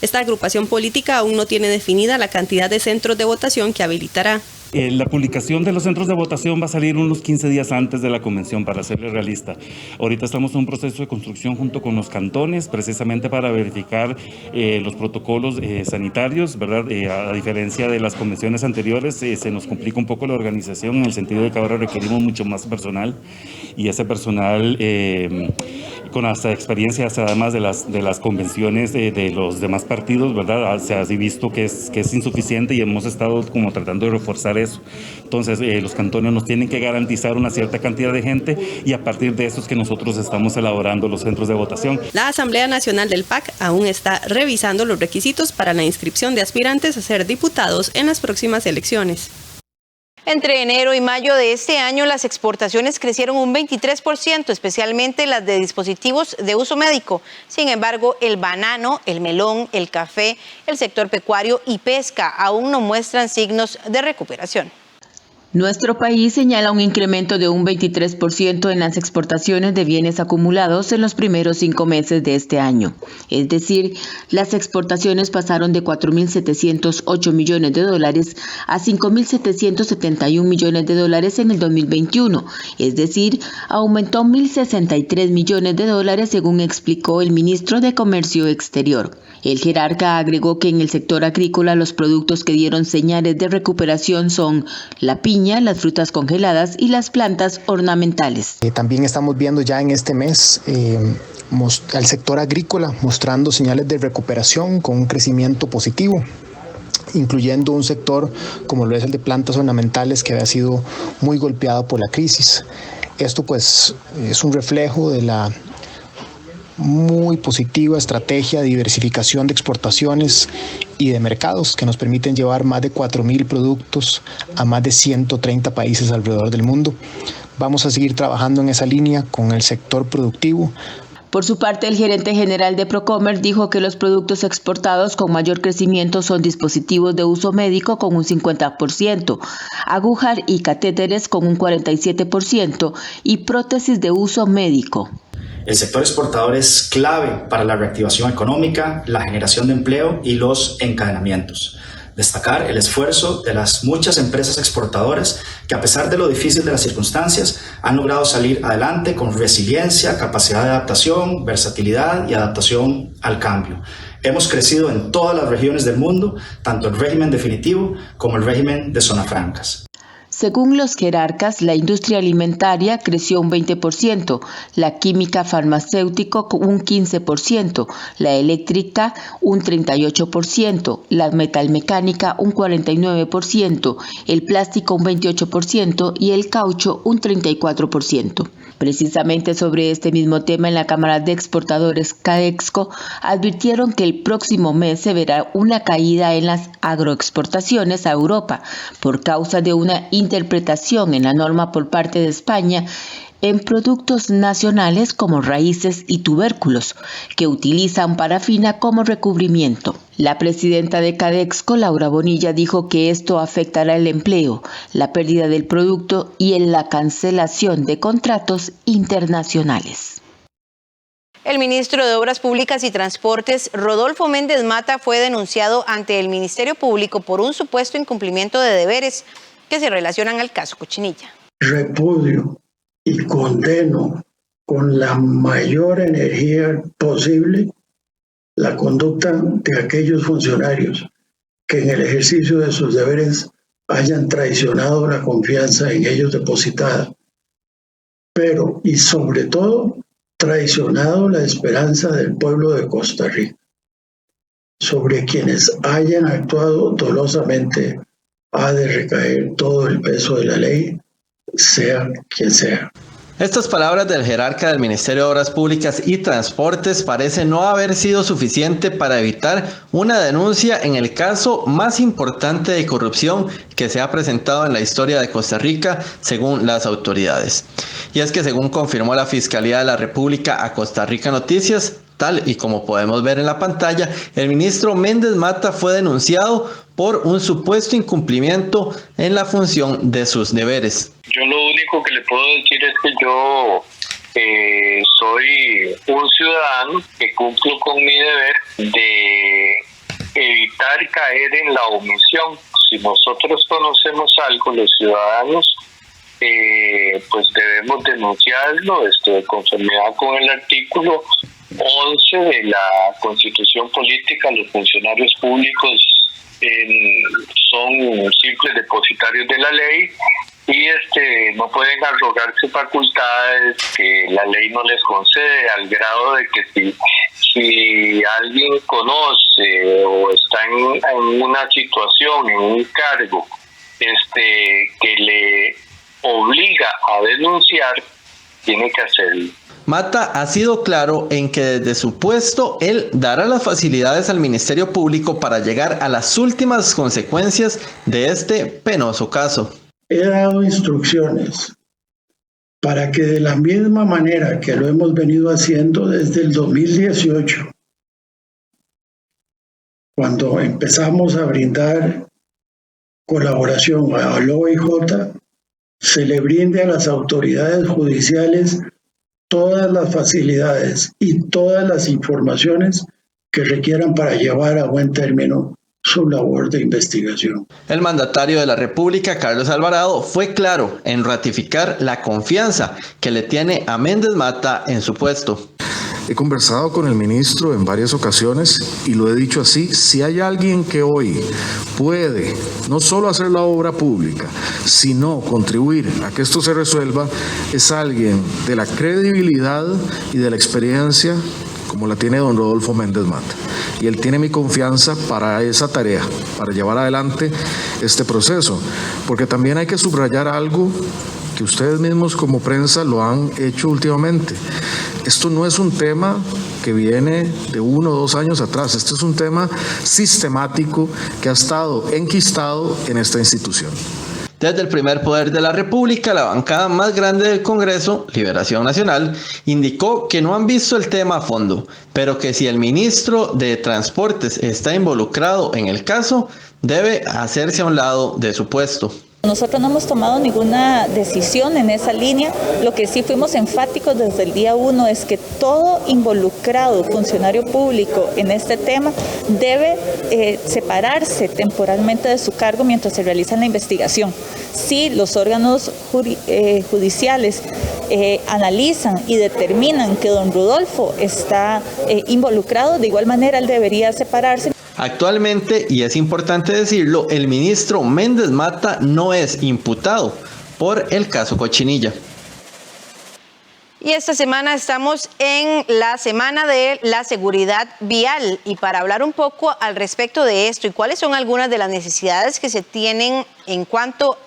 Esta agrupación política aún no tiene definida la cantidad de centros de votación que habilitará. La publicación de los centros de votación va a salir unos 15 días antes de la convención, para serle realista. Ahorita estamos en un proceso de construcción junto con los cantones, precisamente para verificar los protocolos sanitarios, ¿verdad? A diferencia de las convenciones anteriores, se nos complica un poco la organización en el sentido de que ahora requerimos mucho más personal y ese personal con hasta experiencias además de las convenciones de los demás partidos, ¿verdad? Se ha visto que es insuficiente y hemos estado como tratando de reforzar eso. Entonces los cantones nos tienen que garantizar una cierta cantidad de gente y a partir de eso es que nosotros estamos elaborando los centros de votación. La Asamblea Nacional del PAC aún está revisando los requisitos para la inscripción de aspirantes a ser diputados en las próximas elecciones. Entre enero y mayo de este año, las exportaciones crecieron un 23%, especialmente las de dispositivos de uso médico. Sin embargo, el banano, el melón, el café, el sector pecuario y pesca aún no muestran signos de recuperación. Nuestro país señala un incremento de un 23% en las exportaciones de bienes acumulados en los primeros 5 meses de este año. Es decir, las exportaciones pasaron de 4.708 millones de dólares a 5.771 millones de dólares en el 2021. Es decir, aumentó 1.063 millones de dólares, según explicó el ministro de Comercio Exterior. El jerarca agregó que en el sector agrícola los productos que dieron señales de recuperación son la piña, las frutas congeladas y las plantas ornamentales. También estamos viendo ya en este mes al sector agrícola mostrando señales de recuperación con un crecimiento positivo, incluyendo un sector como lo es el de plantas ornamentales que había sido muy golpeado por la crisis. Esto pues es un reflejo de la muy positiva estrategia de diversificación de exportaciones y de mercados que nos permiten llevar más de 4.000 productos a más de 130 países alrededor del mundo. Vamos a seguir trabajando en esa línea con el sector productivo. Por su parte, el gerente general de Procomer dijo que los productos exportados con mayor crecimiento son dispositivos de uso médico con un 50%, agujas y catéteres con un 47% y prótesis de uso médico. El sector exportador es clave para la reactivación económica, la generación de empleo y los encadenamientos. Destacar el esfuerzo de las muchas empresas exportadoras que, a pesar de lo difícil de las circunstancias, han logrado salir adelante con resiliencia, capacidad de adaptación, versatilidad y adaptación al cambio. Hemos crecido en todas las regiones del mundo, tanto el régimen definitivo como el régimen de zonas francas. Según los jerarcas, la industria alimentaria creció un 20%, la química farmacéutico un 15%, la eléctrica un 38%, la metalmecánica un 49%, el plástico un 28% y el caucho un 34%. Precisamente sobre este mismo tema, en la Cámara de Exportadores CAEXCO advirtieron que el próximo mes se verá una caída en las agroexportaciones a Europa por causa de una interpretación en la norma por parte de España en productos nacionales como raíces y tubérculos, que utilizan parafina como recubrimiento. La presidenta de CADEXCO, Laura Bonilla, dijo que esto afectará el empleo, la pérdida del producto y en la cancelación de contratos internacionales. El ministro de Obras Públicas y Transportes, Rodolfo Méndez Mata, fue denunciado ante el Ministerio Público por un supuesto incumplimiento de deberes que se relacionan al caso Cochinilla. Repudio y condeno con la mayor energía posible la conducta de aquellos funcionarios que en el ejercicio de sus deberes hayan traicionado la confianza en ellos depositada, pero y sobre todo traicionado la esperanza del pueblo de Costa Rica. Sobre quienes hayan actuado dolosamente ha de recaer todo el peso de la ley, sea quien sea. Estas palabras del jerarca del Ministerio de Obras Públicas y Transportes parece no haber sido suficiente para evitar una denuncia en el caso más importante de corrupción que se ha presentado en la historia de Costa Rica, según las autoridades. Y es que, según confirmó la Fiscalía de la República a Costa Rica Noticias, tal y como podemos ver en la pantalla, el ministro Méndez Mata fue denunciado por un supuesto incumplimiento en la función de sus deberes. Yo lo único que le puedo decir es que yo soy un ciudadano que cumplo con mi deber de evitar caer en la omisión. Si nosotros conocemos algo, los ciudadanos, pues debemos denunciarlo de conformidad con el artículo 11 de la Constitución Política. Los funcionarios públicos son simples depositarios de la ley y no pueden arrogarse facultades que la ley no les concede, al grado de que si alguien conoce o está en una situación, en un cargo que le obliga a denunciar, tiene que hacerlo. Mata ha sido claro en que desde su puesto él dará las facilidades al Ministerio Público para llegar a las últimas consecuencias de este penoso caso. He dado instrucciones para que de la misma manera que lo hemos venido haciendo desde el 2018, cuando empezamos a brindar colaboración al OIJ, se le brinde a las autoridades judiciales todas las facilidades y todas las informaciones que requieran para llevar a buen término su labor de investigación. El mandatario de la República, Carlos Alvarado, fue claro en ratificar la confianza que le tiene a Méndez Mata en su puesto. He conversado con el ministro en varias ocasiones y lo he dicho así: si hay alguien que hoy puede no solo hacer la obra pública, sino contribuir a que esto se resuelva, es alguien de la credibilidad y de la experiencia como la tiene don Rodolfo Méndez Mata. Y él tiene mi confianza para esa tarea, para llevar adelante este proceso. Porque también hay que subrayar algo que ustedes mismos como prensa lo han hecho últimamente. Esto no es un tema que viene de 1 o 2 años atrás. Este es un tema sistemático que ha estado enquistado en esta institución. Desde el primer poder de la República, la bancada más grande del Congreso, Liberación Nacional, indicó que no han visto el tema a fondo, pero que si el ministro de Transportes está involucrado en el caso, debe hacerse a un lado de su puesto. Nosotros no hemos tomado ninguna decisión en esa línea. Lo que sí fuimos enfáticos desde el día 1 es que todo involucrado funcionario público en este tema debe separarse temporalmente de su cargo mientras se realiza la investigación. Si los órganos judiciales analizan y determinan que don Rodolfo está involucrado, de igual manera él debería separarse. Actualmente, y es importante decirlo, el ministro Méndez Mata no es imputado por el caso Cochinilla. Y esta semana estamos en la Semana de la Seguridad Vial, y para hablar un poco al respecto de esto y cuáles son algunas de las necesidades que se tienen en cuanto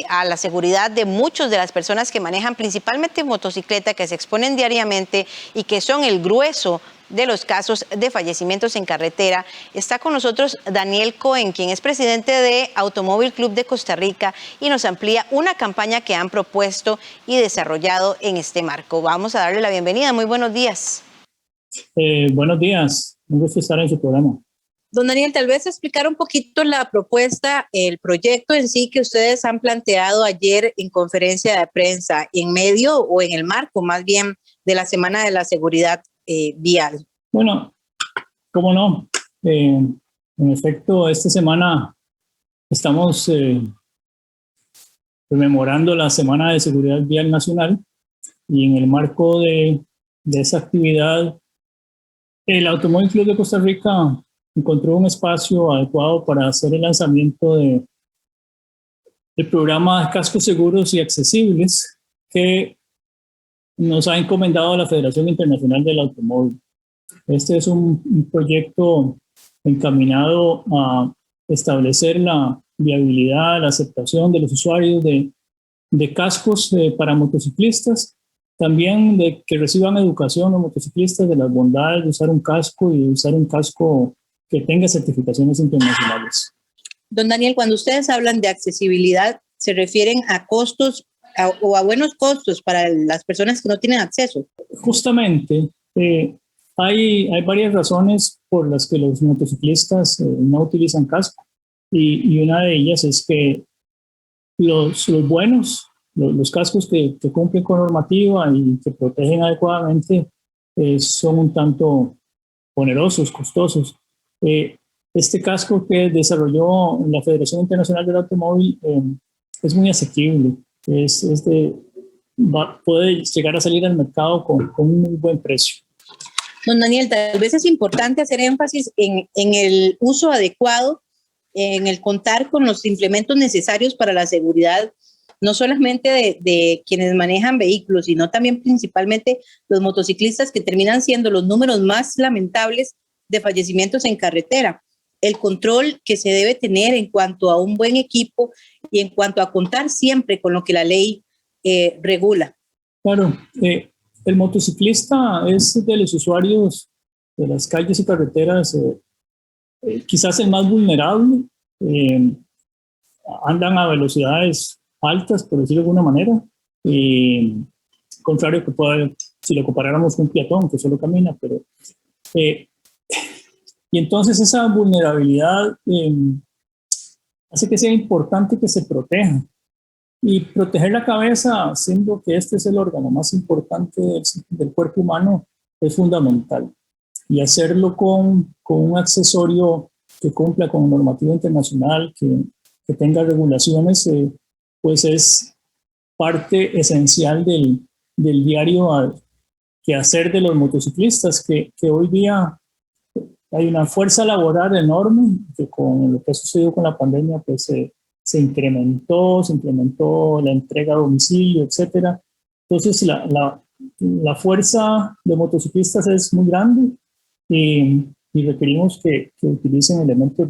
a la seguridad de muchas de las personas que manejan principalmente motocicleta, que se exponen diariamente y que son el grueso de los casos de fallecimientos en carretera, está con nosotros Daniel Cohen, quien es presidente de Automóvil Club de Costa Rica, y nos amplía una campaña que han propuesto y desarrollado en este marco. Vamos a darle la bienvenida. Muy buenos días. Buenos días, un gusto estar en su programa. Don Daniel, tal vez explicar un poquito la propuesta, el proyecto en sí que ustedes han planteado ayer en conferencia de prensa, en medio o en el marco más bien de la Semana de la Seguridad Vial. Bueno, cómo no. En efecto, esta semana estamos rememorando la Semana de Seguridad Vial Nacional, y en el marco de esa actividad, el Automóvil Club de Costa Rica encontró un espacio adecuado para hacer el lanzamiento del programa Cascos Seguros y Accesibles que nos ha encomendado la Federación Internacional del Automóvil. Este es un proyecto encaminado a establecer la viabilidad, la aceptación de los usuarios de cascos para motociclistas, también de que reciban educación los motociclistas de las bondades de usar un casco y de usar un casco que tenga certificaciones internacionales. Don Daniel, cuando ustedes hablan de accesibilidad, ¿se refieren a costos o a buenos costos para las personas que no tienen acceso? Justamente, hay varias razones por las que los motociclistas no utilizan casco, y una de ellas es que los buenos, los cascos que cumplen con normativa y que protegen adecuadamente son un tanto onerosos, costosos. Este casco que desarrolló la Federación Internacional del Automóvil es muy asequible, puede llegar a salir al mercado con un muy buen precio. Don Daniel, tal vez es importante hacer énfasis en el uso adecuado, en el contar con los implementos necesarios para la seguridad, no solamente de quienes manejan vehículos, sino también principalmente los motociclistas, que terminan siendo los números más lamentables de fallecimientos en carretera. El control que se debe tener en cuanto a un buen equipo y en cuanto a contar siempre con lo que la ley regula. Claro, el motociclista es de los usuarios de las calles y carreteras quizás el más vulnerable. Andan a velocidades altas, por decirlo de alguna manera, contrario que si lo comparáramos con un peatón que solo camina, pero y entonces esa vulnerabilidad hace que sea importante que se proteja, y proteger la cabeza, siendo que este es el órgano más importante del cuerpo humano, es fundamental, y hacerlo con un accesorio que cumpla con normativa internacional, que tenga regulaciones, pues es parte esencial del diario quehacer de los motociclistas, que hoy día hay una fuerza laboral enorme, que con lo que ha sucedido con la pandemia pues se implementó la entrega a domicilio, etcétera. Entonces la fuerza de motociclistas es muy grande, y requerimos que utilicen elementos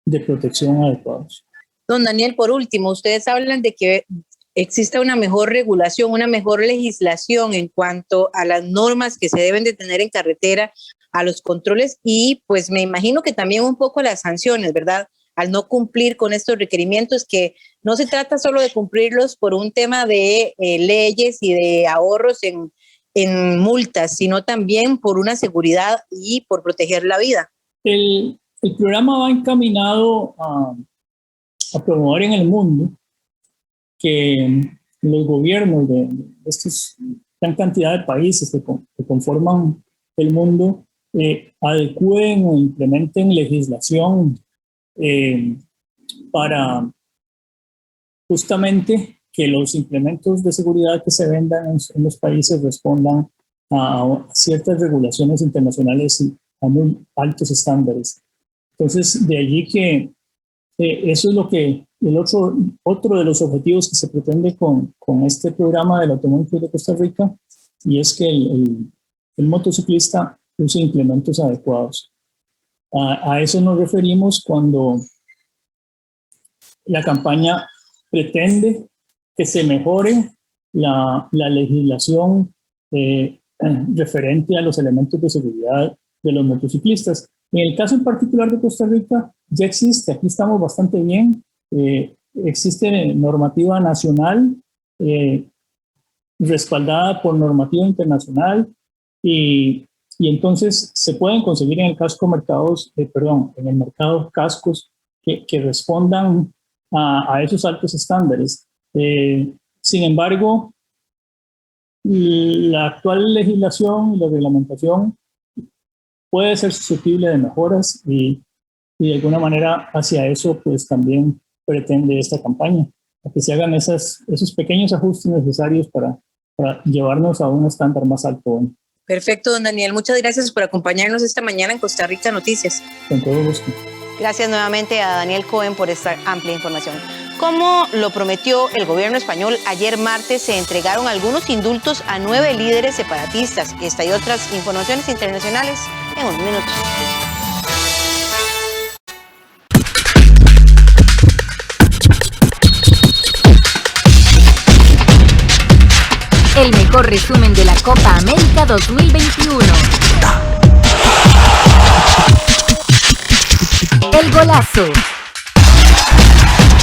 de protección adecuados. Don Daniel, por último, ustedes hablan de que exista una mejor regulación, una mejor legislación en cuanto a las normas que se deben de tener en carretera, a los controles, y pues me imagino que también un poco las sanciones, ¿verdad? Al no cumplir con estos requerimientos, que no se trata solo de cumplirlos por un tema de leyes y de ahorros en multas, sino también por una seguridad y por proteger la vida. El programa va encaminado a promover en el mundo que los gobiernos de estos gran cantidad de países que conforman el mundo adecúen o implementen legislación para justamente que los implementos de seguridad que se vendan en los países respondan a ciertas regulaciones internacionales y a muy altos estándares. Entonces, de allí que eso es lo que otro de los objetivos que se pretende con este programa del Automóvil Club de Costa Rica, y es que el motociclista use implementos adecuados. A eso nos referimos cuando la campaña pretende que se mejore la legislación referente a los elementos de seguridad de los motociclistas. En el caso en particular de Costa Rica, ya existe, aquí estamos bastante bien, existe normativa nacional respaldada por normativa internacional y entonces se pueden conseguir en el mercado cascos que respondan a esos altos estándares. Sin embargo, la actual legislación y la reglamentación puede ser susceptible de mejoras y de alguna manera hacia eso pues también pretende esta campaña, a que se hagan esos pequeños ajustes necesarios para llevarnos a un estándar más alto. Perfecto, don Daniel. Muchas gracias por acompañarnos esta mañana en Costa Rica Noticias. Con todo gusto. Gracias nuevamente a Daniel Cohen por esta amplia información. Como lo prometió el gobierno español, ayer martes se entregaron algunos indultos a 9 líderes separatistas. Esta y otras informaciones internacionales en unos minutos. El mejor resumen de la Copa América 2021. El golazo.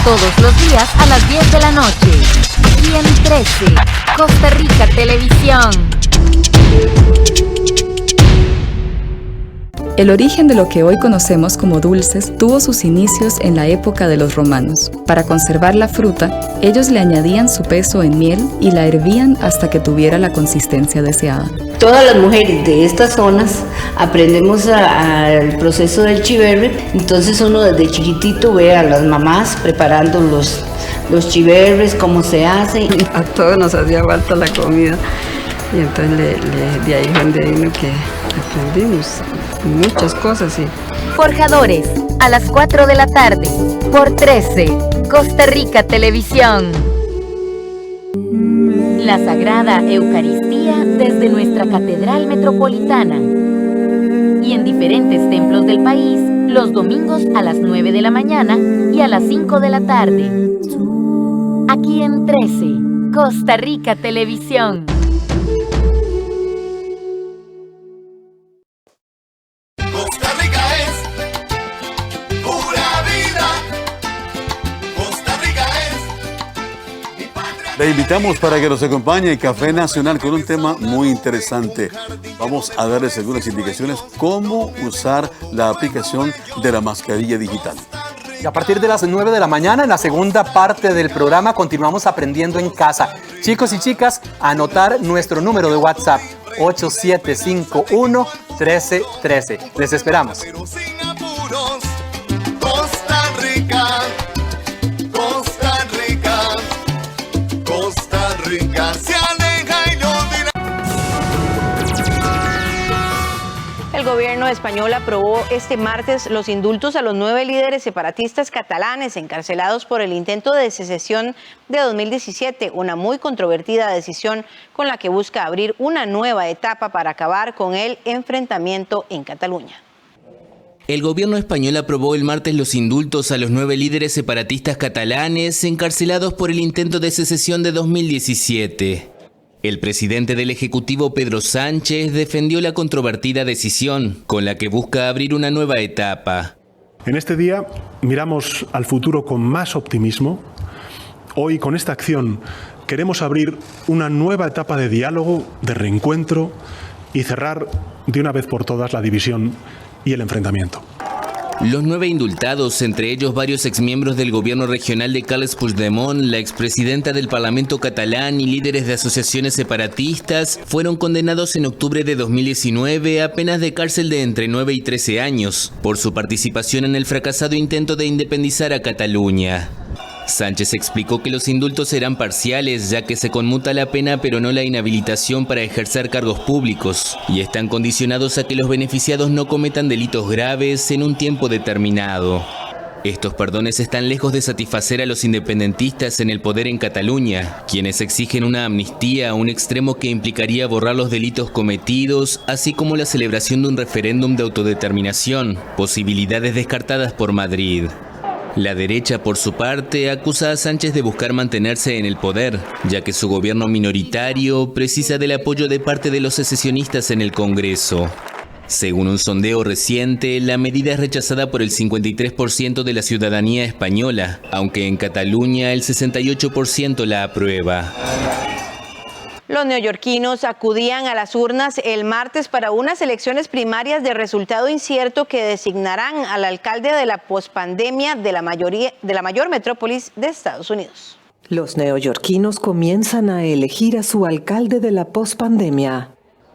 Todos los días a las 10 de la noche. Aquí en 13, Costa Rica Televisión. El origen de lo que hoy conocemos como dulces tuvo sus inicios en la época de los romanos. Para conservar la fruta, ellos le añadían su peso en miel y la hervían hasta que tuviera la consistencia deseada. Todas las mujeres de estas zonas aprendemos al proceso del chiverre, entonces uno desde chiquitito ve a las mamás preparando los chiverres, cómo se hace. A todos nos hacía falta la comida y entonces de ahí fue donde vino que aprendimos muchas cosas. Sí. Forjadores, a las 4 de la tarde, por 13, Costa Rica Televisión. La Sagrada Eucaristía desde nuestra Catedral Metropolitana. Y en diferentes templos del país, los domingos a las 9 de la mañana y a las 5 de la tarde. Aquí en 13, Costa Rica Televisión. Le invitamos para que nos acompañe Café Nacional con un tema muy interesante. Vamos a darles algunas indicaciones cómo usar la aplicación de la mascarilla digital. Y a partir de las 9 de la mañana, en la segunda parte del programa, continuamos aprendiendo en casa. Chicos y chicas, anotar nuestro número de WhatsApp, 8751-1313. Les esperamos. Costa Rica, Costa Rica, Costa Rica se aleja y no dirá. El gobierno español aprobó este martes los indultos a los 9 líderes separatistas catalanes encarcelados por el intento de secesión de 2017, una muy controvertida decisión con la que busca abrir una nueva etapa para acabar con el enfrentamiento en Cataluña. El gobierno español aprobó el martes los indultos a los 9 líderes separatistas catalanes encarcelados por el intento de secesión de 2017. El presidente del Ejecutivo, Pedro Sánchez, defendió la controvertida decisión, con la que busca abrir una nueva etapa. En este día miramos al futuro con más optimismo. Hoy, con esta acción, queremos abrir una nueva etapa de diálogo, de reencuentro y cerrar de una vez por todas la división y el enfrentamiento. Los 9 indultados, entre ellos varios exmiembros del gobierno regional de Carles Puigdemont, la expresidenta del Parlamento catalán y líderes de asociaciones separatistas, fueron condenados en octubre de 2019 a penas de cárcel de entre 9 y 13 años por su participación en el fracasado intento de independizar a Cataluña. Sánchez explicó que los indultos serán parciales, ya que se conmuta la pena pero no la inhabilitación para ejercer cargos públicos, y están condicionados a que los beneficiados no cometan delitos graves en un tiempo determinado. Estos perdones están lejos de satisfacer a los independentistas en el poder en Cataluña, quienes exigen una amnistía a un extremo que implicaría borrar los delitos cometidos, así como la celebración de un referéndum de autodeterminación, posibilidades descartadas por Madrid. La derecha, por su parte, acusa a Sánchez de buscar mantenerse en el poder, ya que su gobierno minoritario precisa del apoyo de parte de los secesionistas en el Congreso. Según un sondeo reciente, la medida es rechazada por el 53% de la ciudadanía española, aunque en Cataluña el 68% la aprueba. Los neoyorquinos acudían a las urnas el martes para unas elecciones primarias de resultado incierto que designarán al alcalde de la pospandemia de la mayor metrópolis de Estados Unidos. Los neoyorquinos comienzan a elegir a su alcalde de la pospandemia.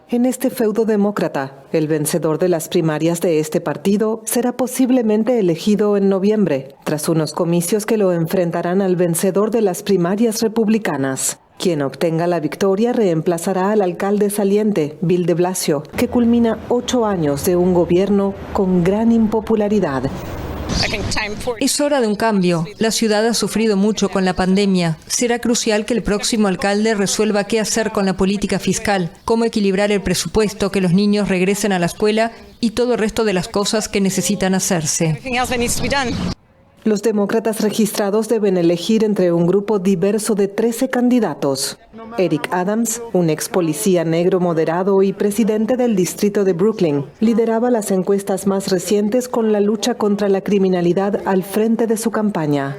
En este feudo demócrata, el vencedor de las primarias de este partido será posiblemente elegido en noviembre, tras unos comicios que lo enfrentarán al vencedor de las primarias republicanas. Quien obtenga la victoria reemplazará al alcalde saliente, Bill de Blasio, que culmina 8 años de un gobierno con gran impopularidad. Es hora de un cambio. La ciudad ha sufrido mucho con la pandemia. Será crucial que el próximo alcalde resuelva qué hacer con la política fiscal, cómo equilibrar el presupuesto, que los niños regresen a la escuela y todo el resto de las cosas que necesitan hacerse. Los demócratas registrados deben elegir entre un grupo diverso de 13 candidatos. Eric Adams, un ex policía negro moderado y presidente del distrito de Brooklyn, lideraba las encuestas más recientes con la lucha contra la criminalidad al frente de su campaña.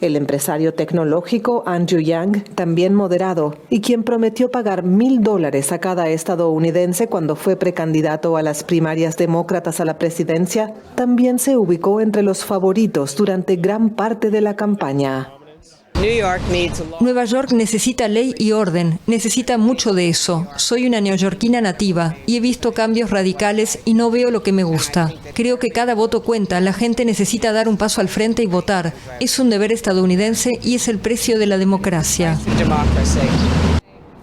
El empresario tecnológico Andrew Yang, también moderado, y quien prometió pagar $1,000 a cada estadounidense cuando fue precandidato a las primarias demócratas a la presidencia, también se ubicó entre los favoritos durante gran parte de la campaña. Nueva York necesita ley y orden, necesita mucho de eso. Soy una neoyorquina nativa y he visto cambios radicales y no veo lo que me gusta. Creo que cada voto cuenta, la gente necesita dar un paso al frente y votar. Es un deber estadounidense y es el precio de la democracia.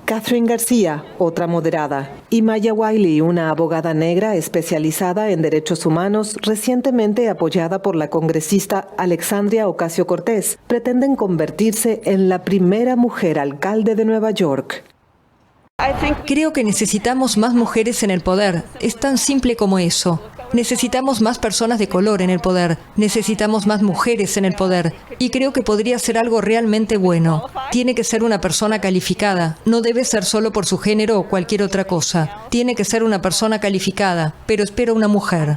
Catherine García, otra moderada, y Maya Wiley, una abogada negra especializada en derechos humanos, recientemente apoyada por la congresista Alexandria Ocasio-Cortez, pretenden convertirse en la primera mujer alcalde de Nueva York. Creo que necesitamos más mujeres en el poder. Es tan simple como eso. Necesitamos más personas de color en el poder. Necesitamos más mujeres en el poder. Y creo que podría ser algo realmente bueno. Tiene que ser una persona calificada. No debe ser solo por su género o cualquier otra cosa. Tiene que ser una persona calificada, pero espero una mujer.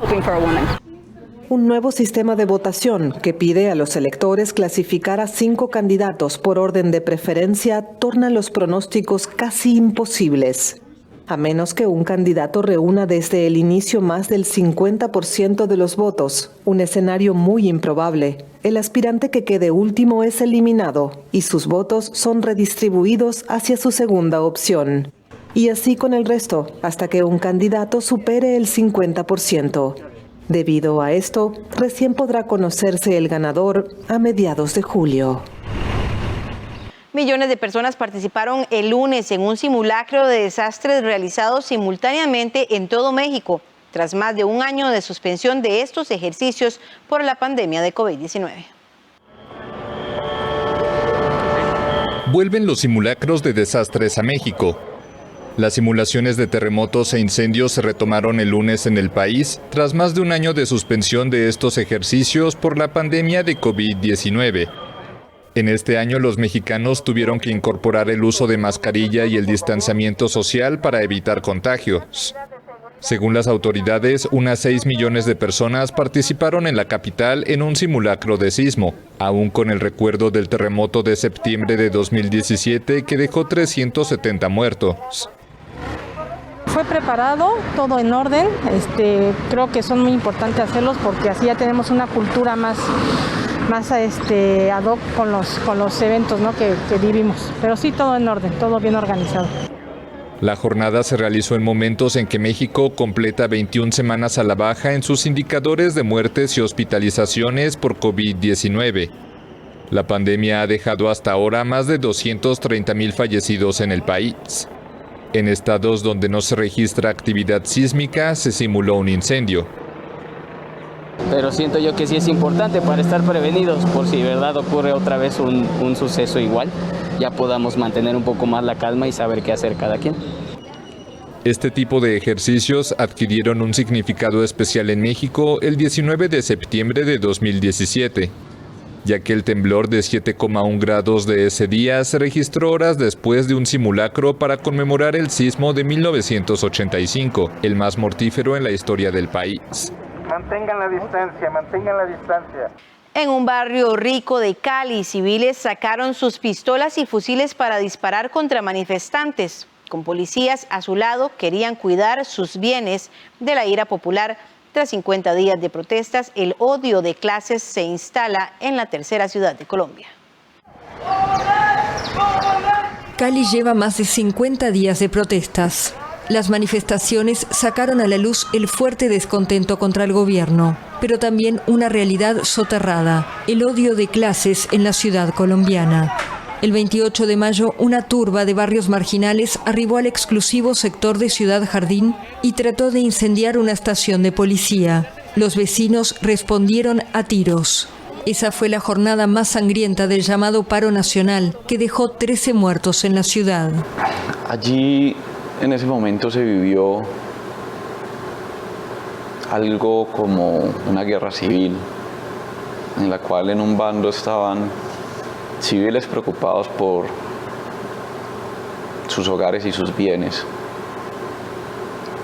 Un nuevo sistema de votación que pide a los electores clasificar a 5 candidatos por orden de preferencia torna los pronósticos casi imposibles. A menos que un candidato reúna desde el inicio más del 50% de los votos, un escenario muy improbable, el aspirante que quede último es eliminado y sus votos son redistribuidos hacia su segunda opción. Y así con el resto, hasta que un candidato supere el 50%. Debido a esto, recién podrá conocerse el ganador a mediados de julio. Millones de personas participaron el lunes en un simulacro de desastres realizado simultáneamente en todo México, tras más de un año de suspensión de estos ejercicios por la pandemia de COVID-19. Vuelven los simulacros de desastres a México. Las simulaciones de terremotos e incendios se retomaron el lunes en el país, tras más de un año de suspensión de estos ejercicios por la pandemia de COVID-19. En este año los mexicanos tuvieron que incorporar el uso de mascarilla y el distanciamiento social para evitar contagios. Según las autoridades, unas 6 millones de personas participaron en la capital en un simulacro de sismo, aún con el recuerdo del terremoto de septiembre de 2017 que dejó 370 muertos. Fue preparado, todo en orden. Creo que son muy importantes hacerlos porque así ya tenemos una cultura más ad hoc con los eventos, ¿no? que vivimos. Pero sí, todo en orden, todo bien organizado. La jornada se realizó en momentos en que México completa 21 semanas a la baja en sus indicadores de muertes y hospitalizaciones por COVID-19. La pandemia ha dejado hasta ahora más de 230.000 fallecidos en el país. En estados donde no se registra actividad sísmica, se simuló un incendio. Pero siento yo que sí es importante para estar prevenidos por si de verdad ocurre otra vez un suceso igual, ya podamos mantener un poco más la calma y saber qué hacer cada quien. Este tipo de ejercicios adquirieron un significado especial en México el 19 de septiembre de 2017, ya que el temblor de 7,1 grados de ese día se registró horas después de un simulacro para conmemorar el sismo de 1985, el más mortífero en la historia del país. Mantengan la distancia, mantengan la distancia. En un barrio rico de Cali, civiles sacaron sus pistolas y fusiles para disparar contra manifestantes. Con policías a su lado, querían cuidar sus bienes de la ira popular. Tras 50 días de protestas, el odio de clases se instala en la tercera ciudad de Colombia. Cali lleva más de 50 días de protestas. Las manifestaciones sacaron a la luz el fuerte descontento contra el gobierno, pero también una realidad soterrada, el odio de clases en la ciudad colombiana. El 28 de mayo, una turba de barrios marginales arribó al exclusivo sector de Ciudad Jardín y trató de incendiar una estación de policía. Los vecinos respondieron a tiros. Esa fue la jornada más sangrienta del llamado paro nacional, que dejó 13 muertos en la ciudad. Allí, en ese momento, se vivió algo como una guerra civil, en la cual en un bando estaban civiles preocupados por sus hogares y sus bienes,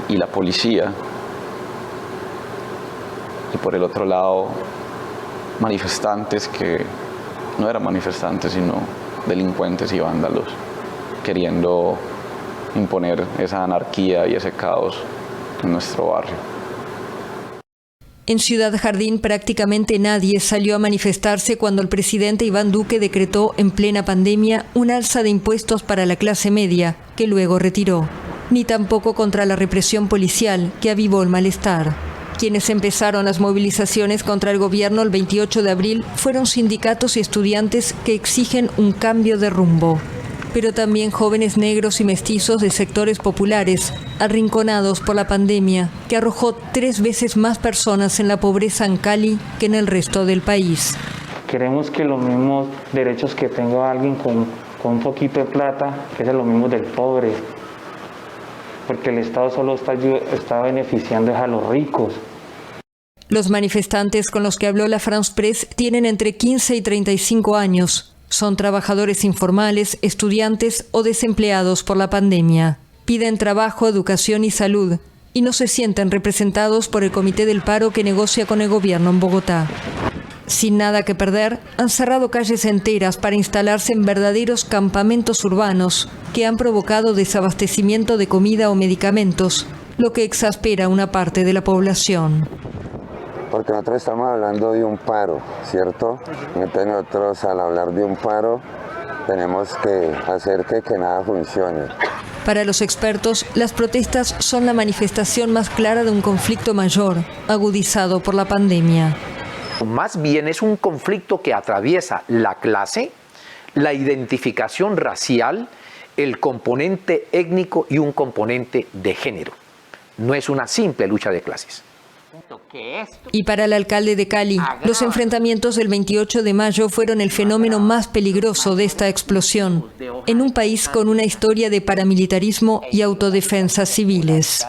y la policía, y por el otro lado manifestantes que no eran manifestantes sino delincuentes y vándalos, queriendo imponer esa anarquía y ese caos en nuestro barrio. En Ciudad Jardín prácticamente nadie salió a manifestarse cuando el presidente Iván Duque decretó en plena pandemia un alza de impuestos para la clase media, que luego retiró. Ni tampoco contra la represión policial, que avivó el malestar. Quienes empezaron las movilizaciones contra el gobierno el 28 de abril fueron sindicatos y estudiantes que exigen un cambio de rumbo. Pero también jóvenes negros y mestizos de sectores populares, arrinconados por la pandemia, que arrojó 3 veces más personas en la pobreza en Cali que en el resto del país. Queremos que los mismos derechos que tenga alguien con un poquito de plata, que es lo mismo del pobre, porque el Estado solo está beneficiando a los ricos. Los manifestantes con los que habló la France Press tienen entre 15 y 35 años. Son trabajadores informales, estudiantes o desempleados por la pandemia. Piden trabajo, educación y salud y no se sienten representados por el Comité del Paro que negocia con el gobierno en Bogotá. Sin nada que perder, han cerrado calles enteras para instalarse en verdaderos campamentos urbanos que han provocado desabastecimiento de comida o medicamentos, lo que exaspera a una parte de la población. Porque nosotros estamos hablando de un paro, ¿cierto? Entonces nosotros al hablar de un paro tenemos que hacer que nada funcione. Para los expertos, las protestas son la manifestación más clara de un conflicto mayor, agudizado por la pandemia. Más bien es un conflicto que atraviesa la clase, la identificación racial, el componente étnico y un componente de género. No es una simple lucha de clases. Y para el alcalde de Cali, los enfrentamientos del 28 de mayo fueron el fenómeno más peligroso de esta explosión, en un país con una historia de paramilitarismo y autodefensas civiles.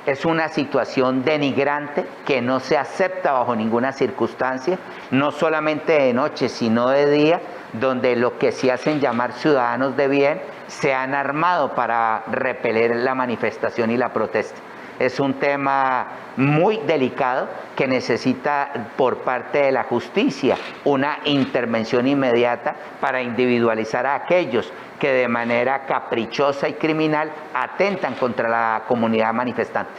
Es una situación denigrante que no se acepta bajo ninguna circunstancia, no solamente de noche, sino de día, donde lo que se hacen llamar ciudadanos de bien se han armado para repeler la manifestación y la protesta. Es un tema muy delicado que necesita por parte de la justicia una intervención inmediata para individualizar a aquellos que de manera caprichosa y criminal atentan contra la comunidad manifestante.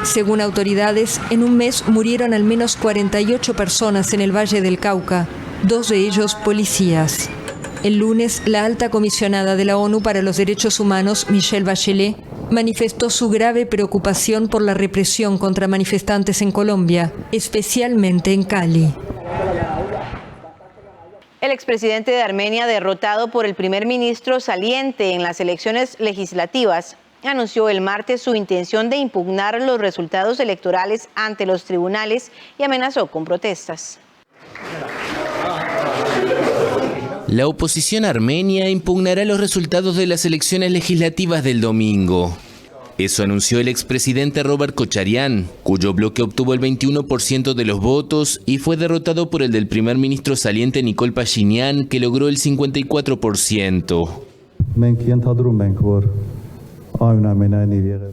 Según autoridades, en un mes murieron al menos 48 personas en el Valle del Cauca, 2 de ellos policías. El lunes, la alta comisionada de la ONU para los Derechos Humanos, Michelle Bachelet, manifestó su grave preocupación por la represión contra manifestantes en Colombia, especialmente en Cali. El expresidente de Armenia, derrotado por el primer ministro saliente en las elecciones legislativas, anunció el martes su intención de impugnar los resultados electorales ante los tribunales y amenazó con protestas. La oposición armenia impugnará los resultados de las elecciones legislativas del domingo. Eso anunció el expresidente Robert Kocharyan, cuyo bloque obtuvo el 21% de los votos y fue derrotado por el del primer ministro saliente Nikol Pashinyan, que logró el 54%.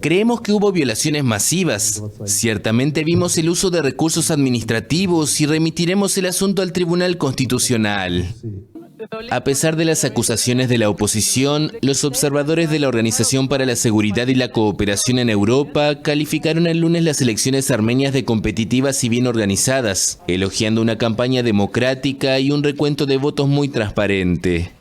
Creemos que hubo violaciones masivas. Ciertamente vimos el uso de recursos administrativos y remitiremos el asunto al Tribunal Constitucional. A pesar de las acusaciones de la oposición, los observadores de la Organización para la Seguridad y la Cooperación en Europa calificaron el lunes las elecciones armenias de competitivas y bien organizadas, elogiando una campaña democrática y un recuento de votos muy transparente.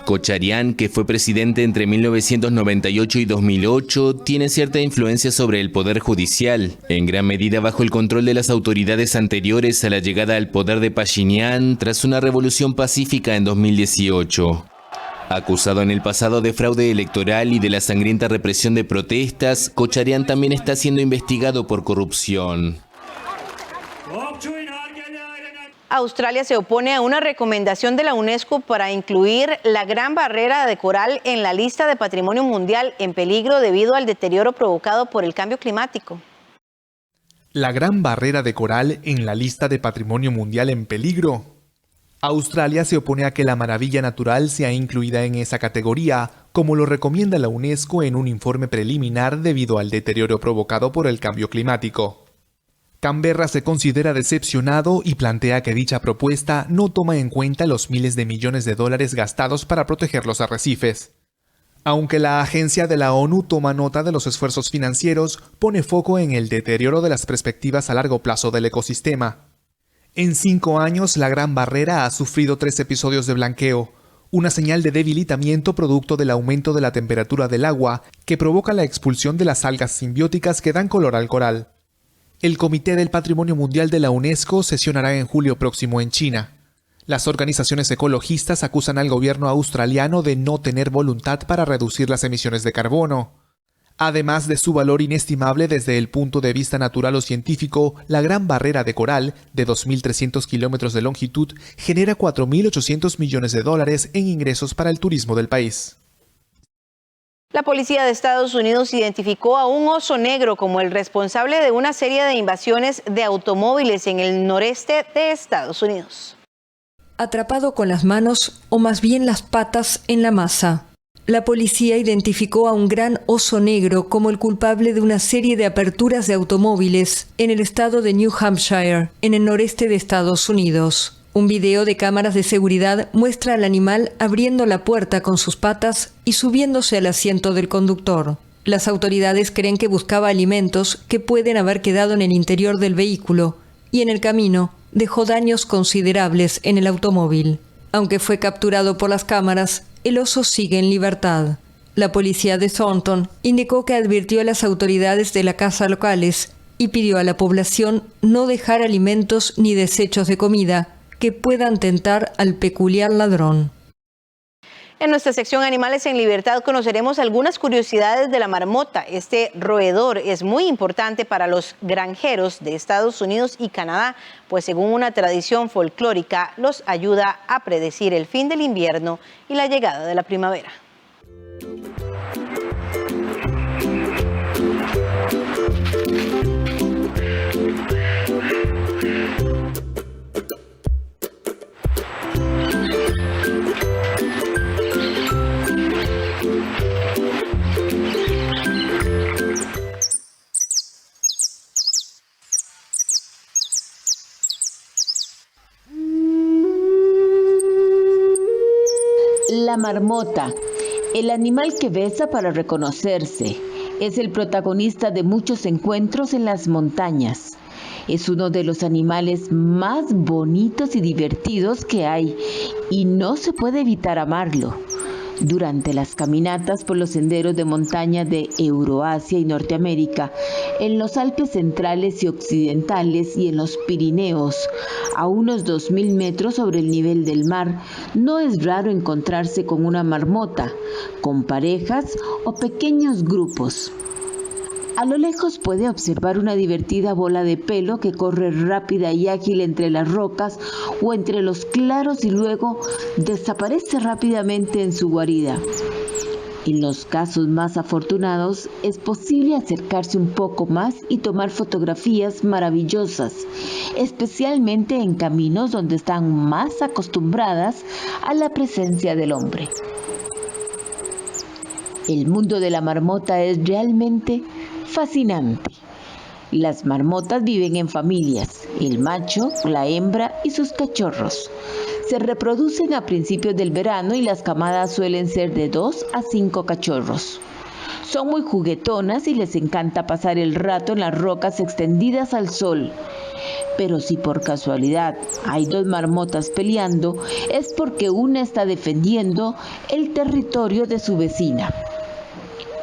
Kocharyan, que fue presidente entre 1998 y 2008, tiene cierta influencia sobre el poder judicial, en gran medida bajo el control de las autoridades anteriores a la llegada al poder de Pashinyan tras una revolución pacífica en 2018. Acusado en el pasado de fraude electoral y de la sangrienta represión de protestas, Kocharyan también está siendo investigado por corrupción. Australia se opone a una recomendación de la UNESCO para incluir la Gran Barrera de Coral en la lista de Patrimonio Mundial en peligro debido al deterioro provocado por el cambio climático. La Gran Barrera de Coral en la lista de Patrimonio Mundial en peligro. Australia se opone a que la maravilla natural sea incluida en esa categoría, como lo recomienda la UNESCO en un informe preliminar debido al deterioro provocado por el cambio climático. Canberra se considera decepcionado y plantea que dicha propuesta no toma en cuenta los miles de millones de dólares gastados para proteger los arrecifes. Aunque la agencia de la ONU toma nota de los esfuerzos financieros, pone foco en el deterioro de las perspectivas a largo plazo del ecosistema. En 5 años, la Gran Barrera ha sufrido 3 episodios de blanqueo, una señal de debilitamiento producto del aumento de la temperatura del agua que provoca la expulsión de las algas simbióticas que dan color al coral. El Comité del Patrimonio Mundial de la UNESCO sesionará en julio próximo en China. Las organizaciones ecologistas acusan al gobierno australiano de no tener voluntad para reducir las emisiones de carbono. Además de su valor inestimable desde el punto de vista natural o científico, la Gran Barrera de Coral, de 2.300 kilómetros de longitud, genera 4.800 millones de dólares en ingresos para el turismo del país. La policía de Estados Unidos identificó a un oso negro como el responsable de una serie de invasiones de automóviles en el noreste de Estados Unidos. Atrapado con las manos, o más bien las patas, en la masa. La policía identificó a un gran oso negro como el culpable de una serie de aperturas de automóviles en el estado de New Hampshire, en el noreste de Estados Unidos. Un video de cámaras de seguridad muestra al animal abriendo la puerta con sus patas y subiéndose al asiento del conductor. Las autoridades creen que buscaba alimentos que pueden haber quedado en el interior del vehículo y en el camino dejó daños considerables en el automóvil. Aunque fue capturado por las cámaras, el oso sigue en libertad. La policía de Thornton indicó que advirtió a las autoridades de la casa locales y pidió a la población no dejar alimentos ni desechos de comida que puedan tentar al peculiar ladrón. En nuestra sección Animales en Libertad conoceremos algunas curiosidades de la marmota. Este roedor es muy importante para los granjeros de Estados Unidos y Canadá, pues según una tradición folclórica los ayuda a predecir el fin del invierno y la llegada de la primavera. La marmota, el animal que besa para reconocerse, es el protagonista de muchos encuentros en las montañas. Es uno de los animales más bonitos y divertidos que hay y no se puede evitar amarlo. Durante las caminatas por los senderos de montaña de Euroasia y Norteamérica, en los Alpes centrales y occidentales y en los Pirineos, a unos 2.000 metros sobre el nivel del mar, no es raro encontrarse con una marmota, con parejas o pequeños grupos. A lo lejos puede observar una divertida bola de pelo que corre rápida y ágil entre las rocas o entre los claros y luego desaparece rápidamente en su guarida. En los casos más afortunados es posible acercarse un poco más y tomar fotografías maravillosas, especialmente en caminos donde están más acostumbradas a la presencia del hombre. El mundo de la marmota es realmente fascinante. Las marmotas viven en familias, el macho, la hembra y sus cachorros. Se reproducen a principios del verano y las camadas suelen ser de 2 a 5 cachorros. Son muy juguetonas y les encanta pasar el rato en las rocas extendidas al sol. Pero si por casualidad hay 2 marmotas peleando, es porque una está defendiendo el territorio de su vecina.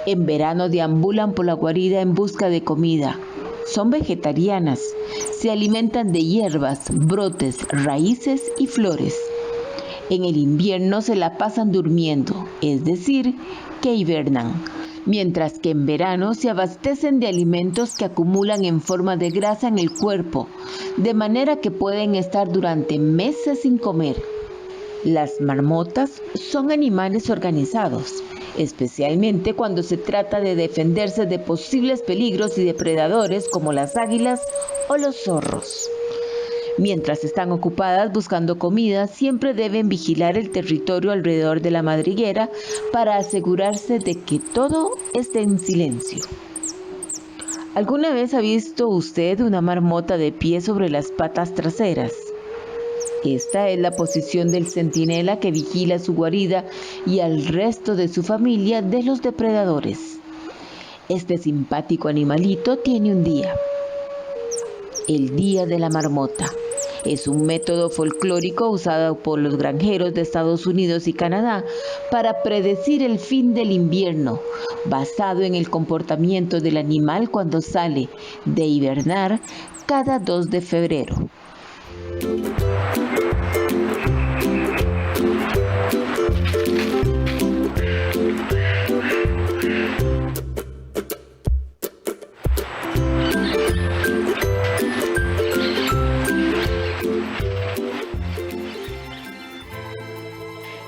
En verano deambulan por la guarida en busca de comida. Son vegetarianas. Se alimentan de hierbas, brotes, raíces y flores. En el invierno se la pasan durmiendo, es decir, que hibernan. Mientras que en verano se abastecen de alimentos que acumulan en forma de grasa en el cuerpo, de manera que pueden estar durante meses sin comer. Las marmotas son animales organizados, especialmente cuando se trata de defenderse de posibles peligros y depredadores como las águilas o los zorros. Mientras están ocupadas buscando comida, siempre deben vigilar el territorio alrededor de la madriguera para asegurarse de que todo esté en silencio. ¿Alguna vez ha visto usted una marmota de pie sobre las patas traseras? Esta es la posición del centinela que vigila su guarida y al resto de su familia de los depredadores. Este simpático animalito tiene un día. El Día de la Marmota. Es un método folclórico usado por los granjeros de Estados Unidos y Canadá para predecir el fin del invierno, basado en el comportamiento del animal cuando sale de hibernar cada 2 de febrero.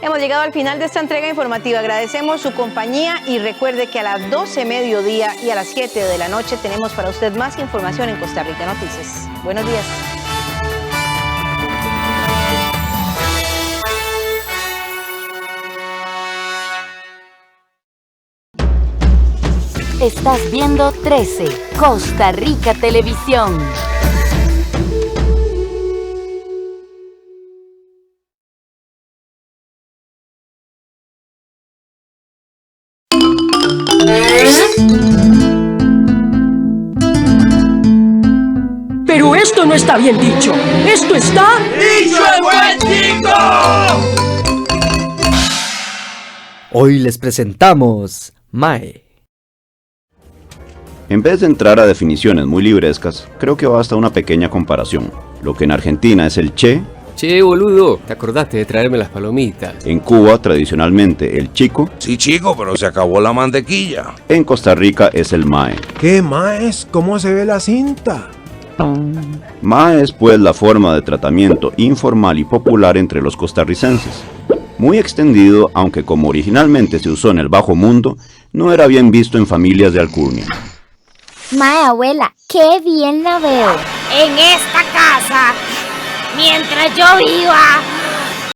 Hemos llegado al final de esta entrega informativa. Agradecemos su compañía y recuerde que a las 12 mediodía y a las 7 de la noche tenemos para usted más información en Costa Rica Noticias. Buenos días. Estás viendo 13, Costa Rica Televisión. Pero esto no está bien dicho. Esto está... ¡Dicho el buen chico! Hoy les presentamos Mae. En vez de entrar a definiciones muy librescas, creo que basta una pequeña comparación. Lo que en Argentina es el che, Che, boludo, ¿te acordaste de traerme las palomitas? En Cuba, tradicionalmente, el chico. Sí, chico, pero se acabó la mantequilla. En Costa Rica es el mae. ¿Qué maes? ¿Cómo se ve la cinta? Mae es pues la forma de tratamiento informal y popular entre los costarricenses. Muy extendido, aunque como originalmente se usó en el bajo mundo, no era bien visto en familias de alcurnia. Mae, abuela, qué bien la veo. En esta casa, mientras yo viva,